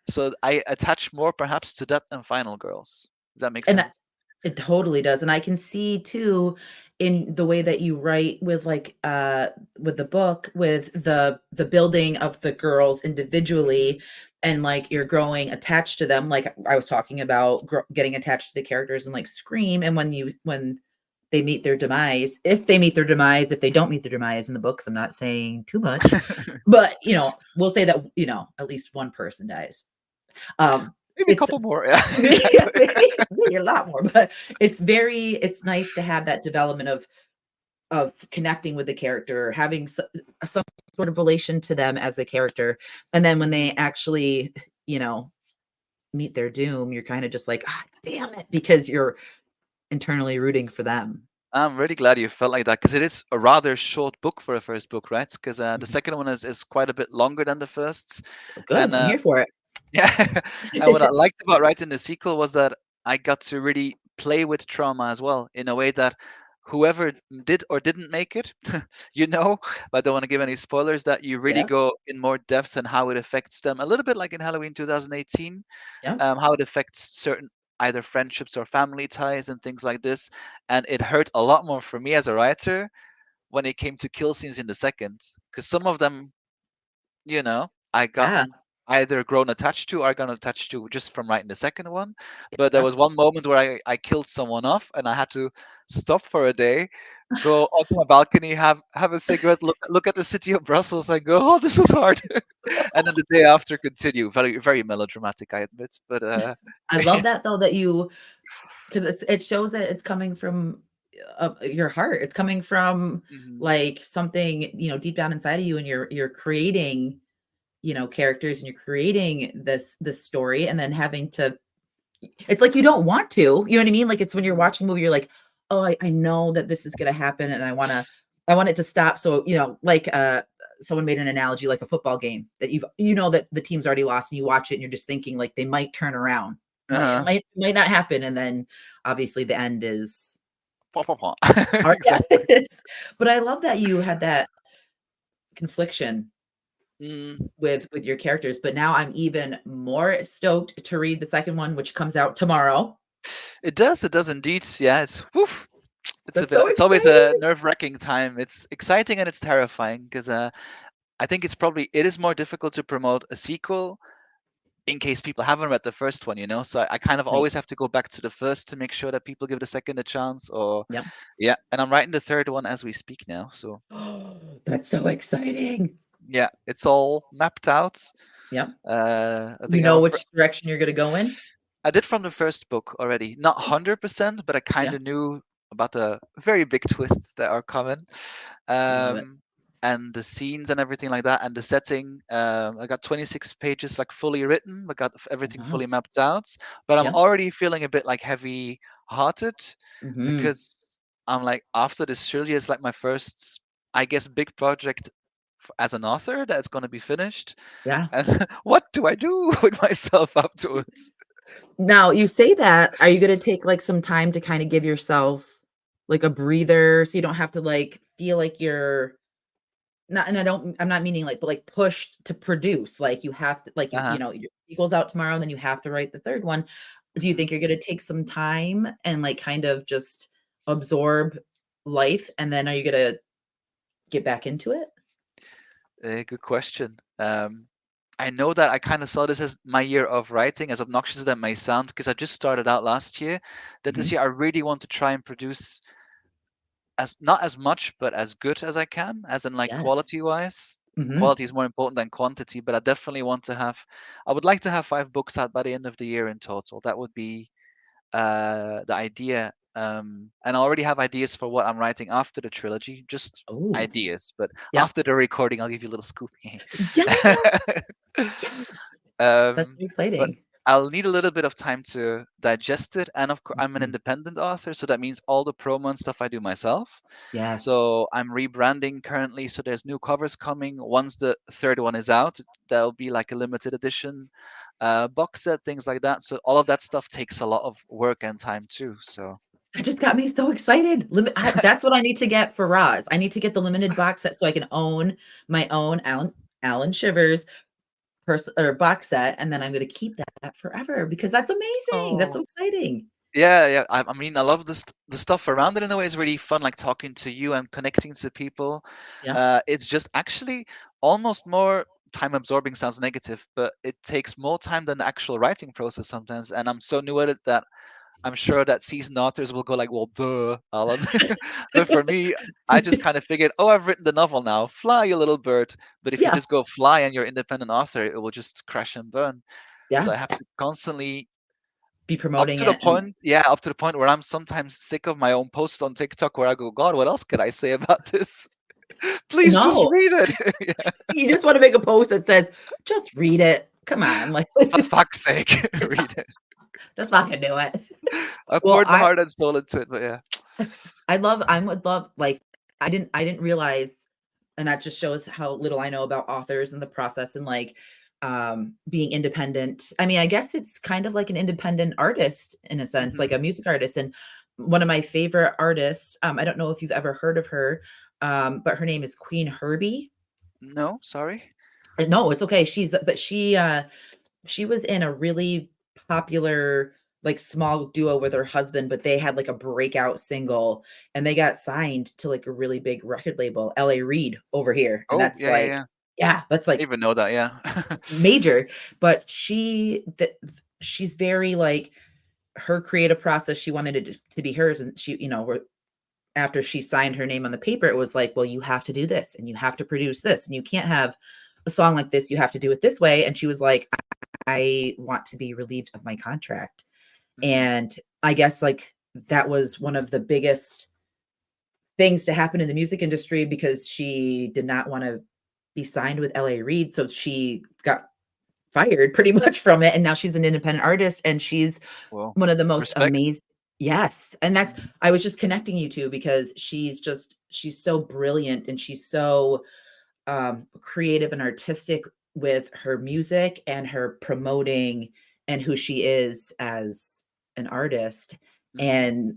[SPEAKER 2] so I attach more perhaps to that than Final Girls. Does that make
[SPEAKER 1] And
[SPEAKER 2] sense?
[SPEAKER 1] It totally does, and I can see too in the way that you write with the book, with the building of the girls individually,
[SPEAKER 2] Mhm.
[SPEAKER 1] and, like, you're growing attached to them, like, I was talking about getting attached to the characters in, like, Scream, and when they meet their demise, if they meet their demise, if they don't meet their demise in the books, I'm not saying too much, but, we'll say that, at least one person dies. Um,
[SPEAKER 2] Maybe a
[SPEAKER 1] it's
[SPEAKER 2] couple more. Yeah,
[SPEAKER 1] yeah,
[SPEAKER 2] exactly.
[SPEAKER 1] maybe a lot more, but it's nice to have that development of connecting with the character, having some sort of relation to them as a character, and then when they
[SPEAKER 2] Mhm.
[SPEAKER 1] actually, you know, meet their doom, you're kinda just like, "Ah, damn it," because you're internally rooting for them.
[SPEAKER 2] I'm really glad you felt like that because it is a rather short book for a first book, right? Because the
[SPEAKER 1] Mhm.
[SPEAKER 2] second one is quite a bit longer than the first,
[SPEAKER 1] Good,
[SPEAKER 2] and
[SPEAKER 1] I'm here for
[SPEAKER 2] yeah, and what I
[SPEAKER 1] it.
[SPEAKER 2] liked about writing the sequel was that I got to really play with trauma as well in a way that whoever did or didn't make it, but I don't want to give any spoilers, that you really
[SPEAKER 1] Yeah,
[SPEAKER 2] go in more depth and how it affects them. A little bit like in Halloween 2018,
[SPEAKER 1] yeah,
[SPEAKER 2] how it affects certain either friendships or family ties and things like this. And it hurt a lot more for me as a writer when it came to kill scenes in the second, because some of them I
[SPEAKER 1] yeah,
[SPEAKER 2] gotten either grown attached to or gotten attached to just from writing the second one. But there
[SPEAKER 1] yeah.
[SPEAKER 2] was one moment where I killed someone off and I had to stop for a day, go onto my balcony, have a cigarette, look at the city of Brussels and go, oh, this was hard. And then the day after continue. Very, very melodramatic, I admit. But
[SPEAKER 1] I love that though that you 'cause it shows that it's coming from, your heart. It's coming from,
[SPEAKER 2] mhm,
[SPEAKER 1] like, something, deep down inside of you, and you're creating, characters, and you're creating this story, and then having to it's like you don't want to, you know what I mean? Like, it's when you're
[SPEAKER 2] mhm,
[SPEAKER 1] watching a movie, you're like, "Oh, I know that this is gonna happen, and I want it to stop." So, someone made an analogy like a football game that that the team's already lost, and you watch it, and you're just thinking, like, they might turn around.
[SPEAKER 2] uh-huh.
[SPEAKER 1] Might not happen, and then, obviously, the end is
[SPEAKER 2] Paw, paw, paw.
[SPEAKER 1] art. Yeah,
[SPEAKER 2] Exactly.
[SPEAKER 1] but I love that you had that confliction
[SPEAKER 2] Mm.
[SPEAKER 1] with your characters, but now I'm even more stoked to read the second one, which comes out tomorrow.
[SPEAKER 2] It does indeed. Yeah, it's woof. It's a
[SPEAKER 1] That's
[SPEAKER 2] bit.
[SPEAKER 1] so
[SPEAKER 2] It's always a
[SPEAKER 1] exciting.
[SPEAKER 2] nerve-wracking time. It's exciting and it's terrifying because I think it is more difficult to promote a sequel in case people haven't read the first one, you know. So I kind of
[SPEAKER 1] Right.
[SPEAKER 2] always have to go back to the first to make sure that people give the second a chance. Or
[SPEAKER 1] Yep.
[SPEAKER 2] yeah, and I'm writing the third one as we speak now. So
[SPEAKER 1] That's so exciting.
[SPEAKER 2] yeah, it's all mapped out.
[SPEAKER 1] Yep.
[SPEAKER 2] I
[SPEAKER 1] You
[SPEAKER 2] think I have
[SPEAKER 1] know
[SPEAKER 2] a
[SPEAKER 1] which direction you're gonna go in?
[SPEAKER 2] I did from the first book already. Not 100%, but I kind
[SPEAKER 1] Yeah,
[SPEAKER 2] of knew about the very big twists that are coming.
[SPEAKER 1] love it.
[SPEAKER 2] Um, and the scenes and everything like that, and the setting. I got 26 pages like fully written. I got everything
[SPEAKER 1] Wow.
[SPEAKER 2] fully mapped out. But I'm
[SPEAKER 1] Yep.
[SPEAKER 2] already feeling a bit like heavy-hearted
[SPEAKER 1] Mhm.
[SPEAKER 2] because I'm like after this trilogy, it's like my first, I guess, big project as an author that's going to be finished.
[SPEAKER 1] Yeah.
[SPEAKER 2] And what do I do with myself afterwards?
[SPEAKER 1] Now, you say that, are you gonna take, like, some time to kinda give yourself, like, a breather so you don't have to, like, feel like you're not and I'm not meaning, like but, like, pushed to produce, like, you have to like,
[SPEAKER 2] Uh-huh.
[SPEAKER 1] your sequel's out tomorrow, and then you have to write the 3rd one. Do you
[SPEAKER 2] Mhm.
[SPEAKER 1] think you're gonna take some time and, like, kind of just absorb life, and then are you gonna get back into it?
[SPEAKER 2] Good question. I know that I kind of saw this as my year of writing, as obnoxious as that may sound, because I just started out last year. That this
[SPEAKER 1] Mhm.
[SPEAKER 2] year I really want to try and produce as not as much, but as good as I can, as in like
[SPEAKER 1] Yes.
[SPEAKER 2] quality wise.
[SPEAKER 1] Mhm.
[SPEAKER 2] Quality is more important than quantity, but I definitely want to have. I would like to have 5 books out by the end of the year in total. That would be the idea. And I already have ideas for what I'm writing after the trilogy, just
[SPEAKER 1] Oh,
[SPEAKER 2] ideas. But
[SPEAKER 1] yep.
[SPEAKER 2] after the recording, I'll give you a little scoop.
[SPEAKER 1] Yes, yes. That's
[SPEAKER 2] um,
[SPEAKER 1] so
[SPEAKER 2] but
[SPEAKER 1] exciting.
[SPEAKER 2] I'll need a little bit of time to digest it. And of course, I'm an
[SPEAKER 1] Mhm.
[SPEAKER 2] independent author, so that means all the promo and stuff I do myself.
[SPEAKER 1] Yes.
[SPEAKER 2] So I'm rebranding currently. So there's new covers coming. Once the third one is out, there'll be like a limited edition box set, things like that. So all of that stuff takes a lot of work and time too. So
[SPEAKER 1] That just got me so excited. That's what I need to get for Roz. I need to get the limited box set so I can own my own Alan Shivers box set, and then I'm gonna keep that forever because that's amazing. That's
[SPEAKER 2] oh,
[SPEAKER 1] so exciting.
[SPEAKER 2] Yeah, yeah. I mean, I love the stuff around it in a way is really fun, like talking to you and connecting to people.
[SPEAKER 1] Yeah.
[SPEAKER 2] It's just actually almost more time absorbing sounds negative, but it takes more time than the actual writing process sometimes. And I'm so new at it that I'm sure that seasoned authors will go like, "Well, duh, Alan." But for me, I just kind of figured, "Oh, I've written the novel now. Fly, you little bird." But if you
[SPEAKER 1] Yeah.
[SPEAKER 2] just go fly and you're independent author, it will just crash and burn. So
[SPEAKER 1] Yeah.
[SPEAKER 2] I have to constantly
[SPEAKER 1] Be promoting it and
[SPEAKER 2] up to the point where I'm sometimes sick of my own posts on TikTok where I go, God, what else could I say about this? Please just
[SPEAKER 1] no,
[SPEAKER 2] read it. Yeah,
[SPEAKER 1] you just want to make a post that says, "Just read it." Come on, like
[SPEAKER 2] for fuck's sake, read it.
[SPEAKER 1] just fucking do it.
[SPEAKER 2] I
[SPEAKER 1] Well,
[SPEAKER 2] poured my heart and soul into it, but yeah.
[SPEAKER 1] I would love like I didn't realize, and that just shows how little I know about authors and the process and like being independent. I mean, I guess it's kind of like an independent artist in a sense,
[SPEAKER 2] Hmm.
[SPEAKER 1] like a music artist. And one of my favorite artists, I don't know if you've ever heard of her, but her name is Queen Herbie.
[SPEAKER 2] No, sorry.
[SPEAKER 1] No, it's okay. She was in a really popular, like, small duo with her husband, but they had, like, a breakout single, and they got signed to, like, a really big record label, LA Reid over here, and
[SPEAKER 2] Oh,
[SPEAKER 1] that's,
[SPEAKER 2] yeah, yeah,
[SPEAKER 1] like
[SPEAKER 2] yeah.
[SPEAKER 1] yeah, that's,
[SPEAKER 2] I
[SPEAKER 1] like,
[SPEAKER 2] even know that, yeah.
[SPEAKER 1] major, but she's very, like her creative process, she wanted it to be hers, and she where after she signed her name on the paper, it was like, "Well, you have to do this, and you have to produce this, and you can't have a song like this, you have to do it this way," and she was like, I want to be relieved of my contract.
[SPEAKER 2] Hmm.
[SPEAKER 1] And I guess like that was one of the biggest things to happen in the music industry because she did not want to be signed with LA Reid. So she got fired pretty much from it. And now she's an independent artist and she's
[SPEAKER 2] Well,
[SPEAKER 1] one of the most
[SPEAKER 2] respect.
[SPEAKER 1] amazing. Yes. And that's,
[SPEAKER 2] Mhm.
[SPEAKER 1] I was just connecting you two because she's so brilliant and she's so creative and artistic with her music and her promoting and who she is as an artist.
[SPEAKER 2] Mhm.
[SPEAKER 1] And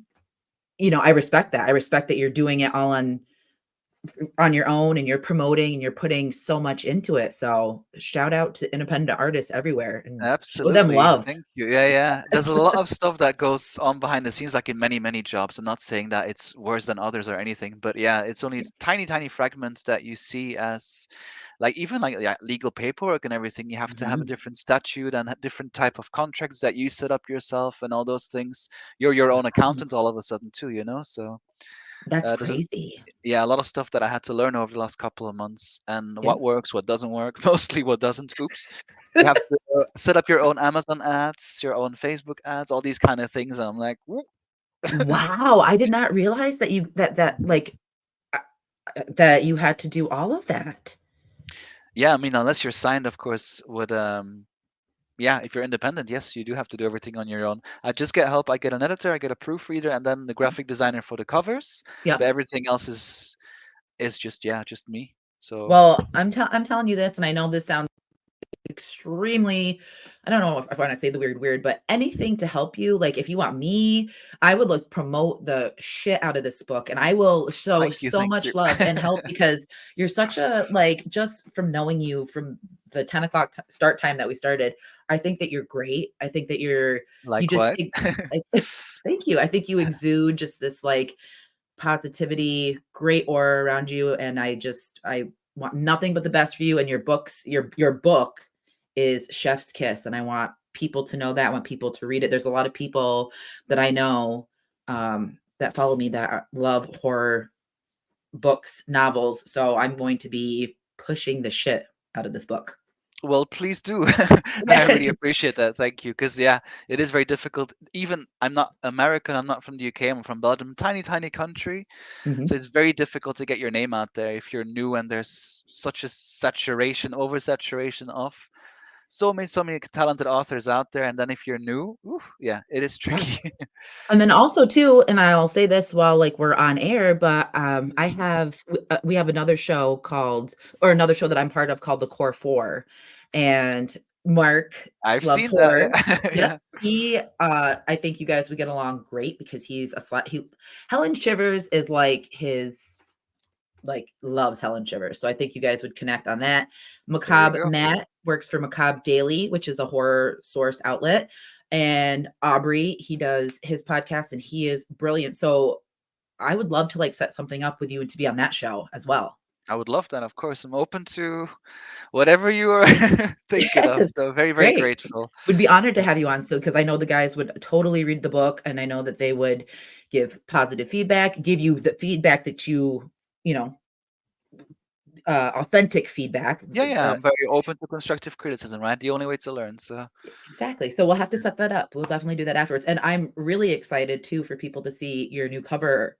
[SPEAKER 1] I respect that. I respect that you're doing it all on your own and you're promoting and you're putting so much into it. So shout out to independent artists everywhere and show them
[SPEAKER 2] Absolutely.
[SPEAKER 1] love.
[SPEAKER 2] Thank you. Yeah, yeah. There's a lot of stuff that goes on behind the scenes, like in many, many jobs. I'm not saying that it's worse than others or anything, but yeah, it's tiny, tiny fragments that you see as, like even like yeah, legal paperwork and everything. You have to have a
[SPEAKER 1] Mhm.
[SPEAKER 2] different statute and a different type of contracts that you set up yourself and all those things. You're your own
[SPEAKER 1] Wow,
[SPEAKER 2] accountant all of a sudden too, you know? So
[SPEAKER 1] that's
[SPEAKER 2] there's
[SPEAKER 1] crazy.
[SPEAKER 2] yeah, a lot of stuff that I had to learn over the last couple of months, and
[SPEAKER 1] Yeah.
[SPEAKER 2] what works, what doesn't work, mostly what doesn't. Oops. You have to set up your own Amazon ads, your own Facebook ads, all these kind of things. And I'm like, "Whoop."
[SPEAKER 1] Wow, I did not realize that like uh, that you had to do all of that.
[SPEAKER 2] Yeah, I mean, unless you're signed, of course, with yeah, if you're independent, yes, you do have to do everything on your own. I just get help. I get an editor, I get a proofreader, and then the graphic designer for the covers. But
[SPEAKER 1] Yep.
[SPEAKER 2] everything else is just yeah, just me. So
[SPEAKER 1] Well, I'm telling you this, and I know this sounds extremely I don't know if I want to say the weird, but anything to help you. Like if you want me, I would like promote the shit out of this book and I will show
[SPEAKER 2] thank you,
[SPEAKER 1] so
[SPEAKER 2] thank you.
[SPEAKER 1] much love and help because you're such a like just from knowing you from the 10 o'clock start time that we started, I think that you're great. I think that you just
[SPEAKER 2] Likewise.
[SPEAKER 1] thank you. I think you exude just this like positivity, great aura around you, and I want nothing but the best for you and your books. Your book is Chef's Kiss, and I want people to know that. I want people to read it. There's a lot of people that I know that follow me that love horror books, novels. So I'm going to be pushing the shit out of this book.
[SPEAKER 2] Well, please do. And I really
[SPEAKER 1] Yes.
[SPEAKER 2] appreciate that. Thank you. Because, yeah, it is very difficult. Even I'm not American, I'm not from the UK, I'm from Belgium, tiny, tiny country. So
[SPEAKER 1] Mhm.
[SPEAKER 2] it's very difficult to get your name out there if you're new and there's such a saturation, oversaturation of so many talented authors out there. And then if you're new, oof, yeah, it is
[SPEAKER 1] Yeah.
[SPEAKER 2] tricky.
[SPEAKER 1] And then also too, and I'll say this while like we're on air, but I
[SPEAKER 2] Mhm.
[SPEAKER 1] have we have another show called or another show that I'm part of called the Core Four, and Mark
[SPEAKER 2] I've
[SPEAKER 1] loves
[SPEAKER 2] seen that.
[SPEAKER 1] horror.
[SPEAKER 2] Yeah.
[SPEAKER 1] Yep.
[SPEAKER 2] Yeah.
[SPEAKER 1] He I think you guys would get along great because he's a slut. He Helen Shivers is like his like loves Helen Shivers. So I think you guys would connect on that.
[SPEAKER 2] There you
[SPEAKER 1] Macabre
[SPEAKER 2] go.
[SPEAKER 1] Matt works for Macabre Daily, which is a horror source outlet. And Aubrey, he does his podcast and he is brilliant. So I would love to like set something up with you and to be on that show as well.
[SPEAKER 2] I would love that, of course. I'm open to whatever you are thinking of.
[SPEAKER 1] Yes.
[SPEAKER 2] So very, very
[SPEAKER 1] Great.
[SPEAKER 2] grateful.
[SPEAKER 1] Would be honored to have you on. So, because I know the guys would totally read the book and I know that they would give positive feedback, give you the feedback that you know, authentic feedback.
[SPEAKER 2] Yeah, yeah. I'm very open to constructive criticism, right? The only way to learn. So
[SPEAKER 1] Exactly. So we'll have to set that up. We'll definitely do that afterwards. And I'm really excited too for people to see your new cover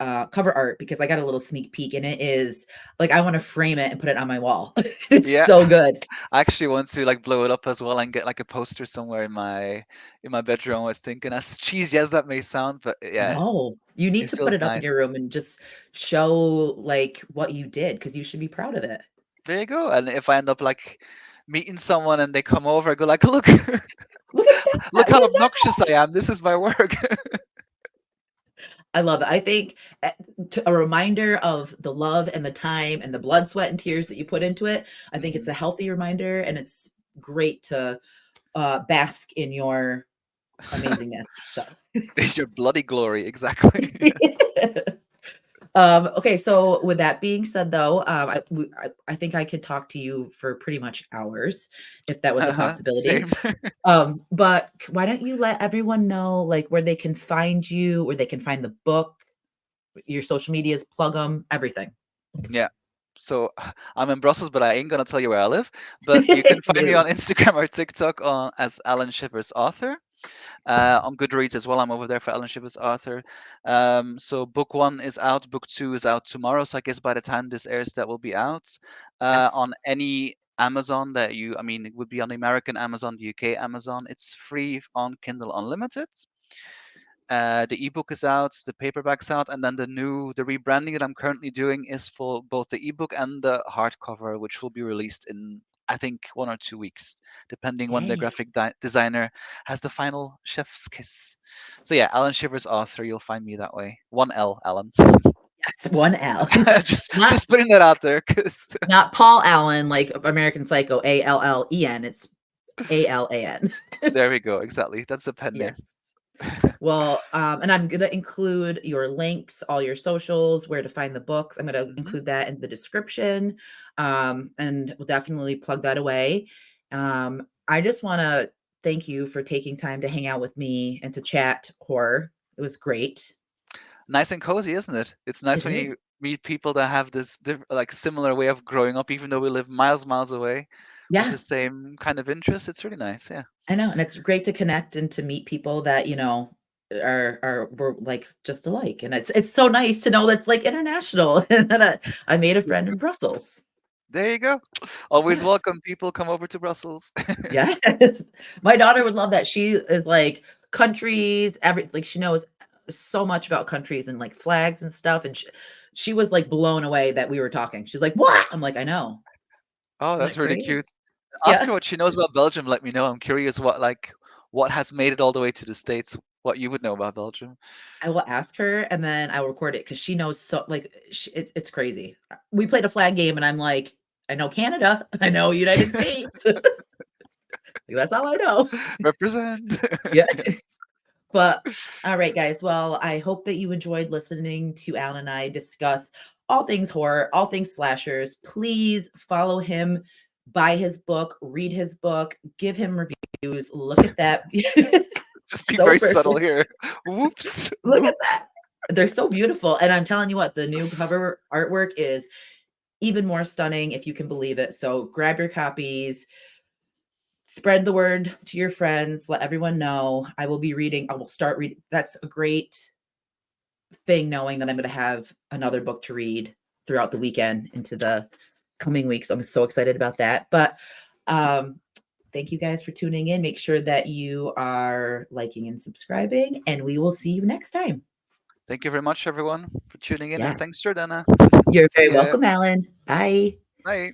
[SPEAKER 1] art because I got a little sneak peek and it is like I want to frame it and put it on my wall. It's
[SPEAKER 2] yeah,
[SPEAKER 1] so good.
[SPEAKER 2] I actually want to like blow it up as well and get like a poster somewhere in my bedroom. I was thinking, as cheesy as that may sound, but yeah,
[SPEAKER 1] No, you need
[SPEAKER 2] it
[SPEAKER 1] to put
[SPEAKER 2] feels
[SPEAKER 1] it up in
[SPEAKER 2] nice.
[SPEAKER 1] your room and just show like what you did because you should be proud of it.
[SPEAKER 2] There you go. And if I end up like meeting someone and they come over, I go like, look,
[SPEAKER 1] Look at that.
[SPEAKER 2] look
[SPEAKER 1] What
[SPEAKER 2] how
[SPEAKER 1] is that?
[SPEAKER 2] obnoxious I am. This is my work.
[SPEAKER 1] I love it. I think a reminder of the love and the time and the blood, sweat, and tears that you put into it. I think it's
[SPEAKER 2] Mhm.
[SPEAKER 1] a healthy reminder and it's great to bask in your amazingness. So,
[SPEAKER 2] It's your bloody glory, exactly.
[SPEAKER 1] okay. So, with that being said, though, I think I could talk to you for pretty much hours if that was a
[SPEAKER 2] Uh-huh.
[SPEAKER 1] possibility.
[SPEAKER 2] Same.
[SPEAKER 1] But why don't you let everyone know like where they can find you, where they can find the book, your social medias, plug them, everything.
[SPEAKER 2] Yeah. So I'm in Brussels, but I ain't gonna tell you where I live. But you can find me
[SPEAKER 1] No.
[SPEAKER 2] on Instagram or TikTok as Alan Shivers author. On Goodreads as well. I'm over there for Alan Shivers author. So book one is out. Book two is out tomorrow. So I guess by the time this airs, that will be out
[SPEAKER 1] Yes.
[SPEAKER 2] on any Amazon that you. I mean, it would be on the American Amazon, the UK Amazon. It's free on Kindle Unlimited.
[SPEAKER 1] Yes.
[SPEAKER 2] The ebook is out, the paperback's out, and then the rebranding that I'm currently doing is for both the ebook and the hardcover, which will be released in I think 1 or 2 weeks, depending when the
[SPEAKER 1] Yay.
[SPEAKER 2] graphic designer has the final chef's kiss. So yeah, Alan Shivers author, you'll find me that way. One L, Alan.
[SPEAKER 1] Yes. One L.
[SPEAKER 2] just
[SPEAKER 1] not
[SPEAKER 2] just putting that out there, because
[SPEAKER 1] not Paul Allen like American Psycho, Allen. It's Alan.
[SPEAKER 2] there we go. Exactly, that's the pen name.
[SPEAKER 1] Yes. Well, and I'm gonna include your links, all your socials, where to find the books. I'm gonna
[SPEAKER 2] Mhm.
[SPEAKER 1] include that in the description, and we'll definitely plug that away. I just want to thank you for taking time to hang out with me and to chat horror. It was great.
[SPEAKER 2] Nice and cozy, isn't it? It's nice
[SPEAKER 1] It
[SPEAKER 2] when
[SPEAKER 1] is.
[SPEAKER 2] you meet people that have this like similar way of growing up, even though we live miles away, with
[SPEAKER 1] Yeah,
[SPEAKER 2] the same kind of interests. It's really nice. Yeah.
[SPEAKER 1] I know, and it's great to connect and to meet people that are we're like just alike, and it's so nice to know that's like international. And then I made a friend in Brussels.
[SPEAKER 2] There you go. Always
[SPEAKER 1] Yes.
[SPEAKER 2] welcome. People come over to Brussels.
[SPEAKER 1] Yes. My daughter would love that. She is like countries, like she knows so much about countries and like flags and stuff. And she was like blown away that we were talking. She's like, "What?" I'm like, "I know.
[SPEAKER 2] Oh,
[SPEAKER 1] Isn't
[SPEAKER 2] that's
[SPEAKER 1] that
[SPEAKER 2] really
[SPEAKER 1] great?"
[SPEAKER 2] cute. Ask
[SPEAKER 1] Yeah.
[SPEAKER 2] her what she knows about Belgium. Let me know. I'm curious what has made it all the way to the States. What you would know about Belgium.
[SPEAKER 1] I will ask her and then I will record it because she knows so like it's crazy. We played a flag game and I'm like, I know Canada, I know United States. Like, that's all I know.
[SPEAKER 2] Represent.
[SPEAKER 1] Yeah. But all right, guys. Well, I hope that you enjoyed listening to Alan and I discuss all things horror, all things slashers. Please follow him, buy his book, read his book, give him reviews. Look at that.
[SPEAKER 2] Just being
[SPEAKER 1] So
[SPEAKER 2] very subtle
[SPEAKER 1] perfect.
[SPEAKER 2] here. Whoops.
[SPEAKER 1] Look at
[SPEAKER 2] Oops.
[SPEAKER 1] that. They're so beautiful. And I'm telling you what, the new cover artwork is even more stunning, if you can believe it. So grab your copies, spread the word to your friends, let everyone know. I will start reading. That's a great thing knowing that I'm going to have another book to read throughout the weekend into the coming weeks. I'm so excited about that. But um, thank you guys for tuning in. Make sure that you are liking and subscribing, and we will see you next time.
[SPEAKER 2] Thank you very much, everyone, for tuning in, and
[SPEAKER 1] Yes.
[SPEAKER 2] thanks, Jordana.
[SPEAKER 1] You're
[SPEAKER 2] See
[SPEAKER 1] very
[SPEAKER 2] ya.
[SPEAKER 1] welcome, Alan. Bye.
[SPEAKER 2] Bye.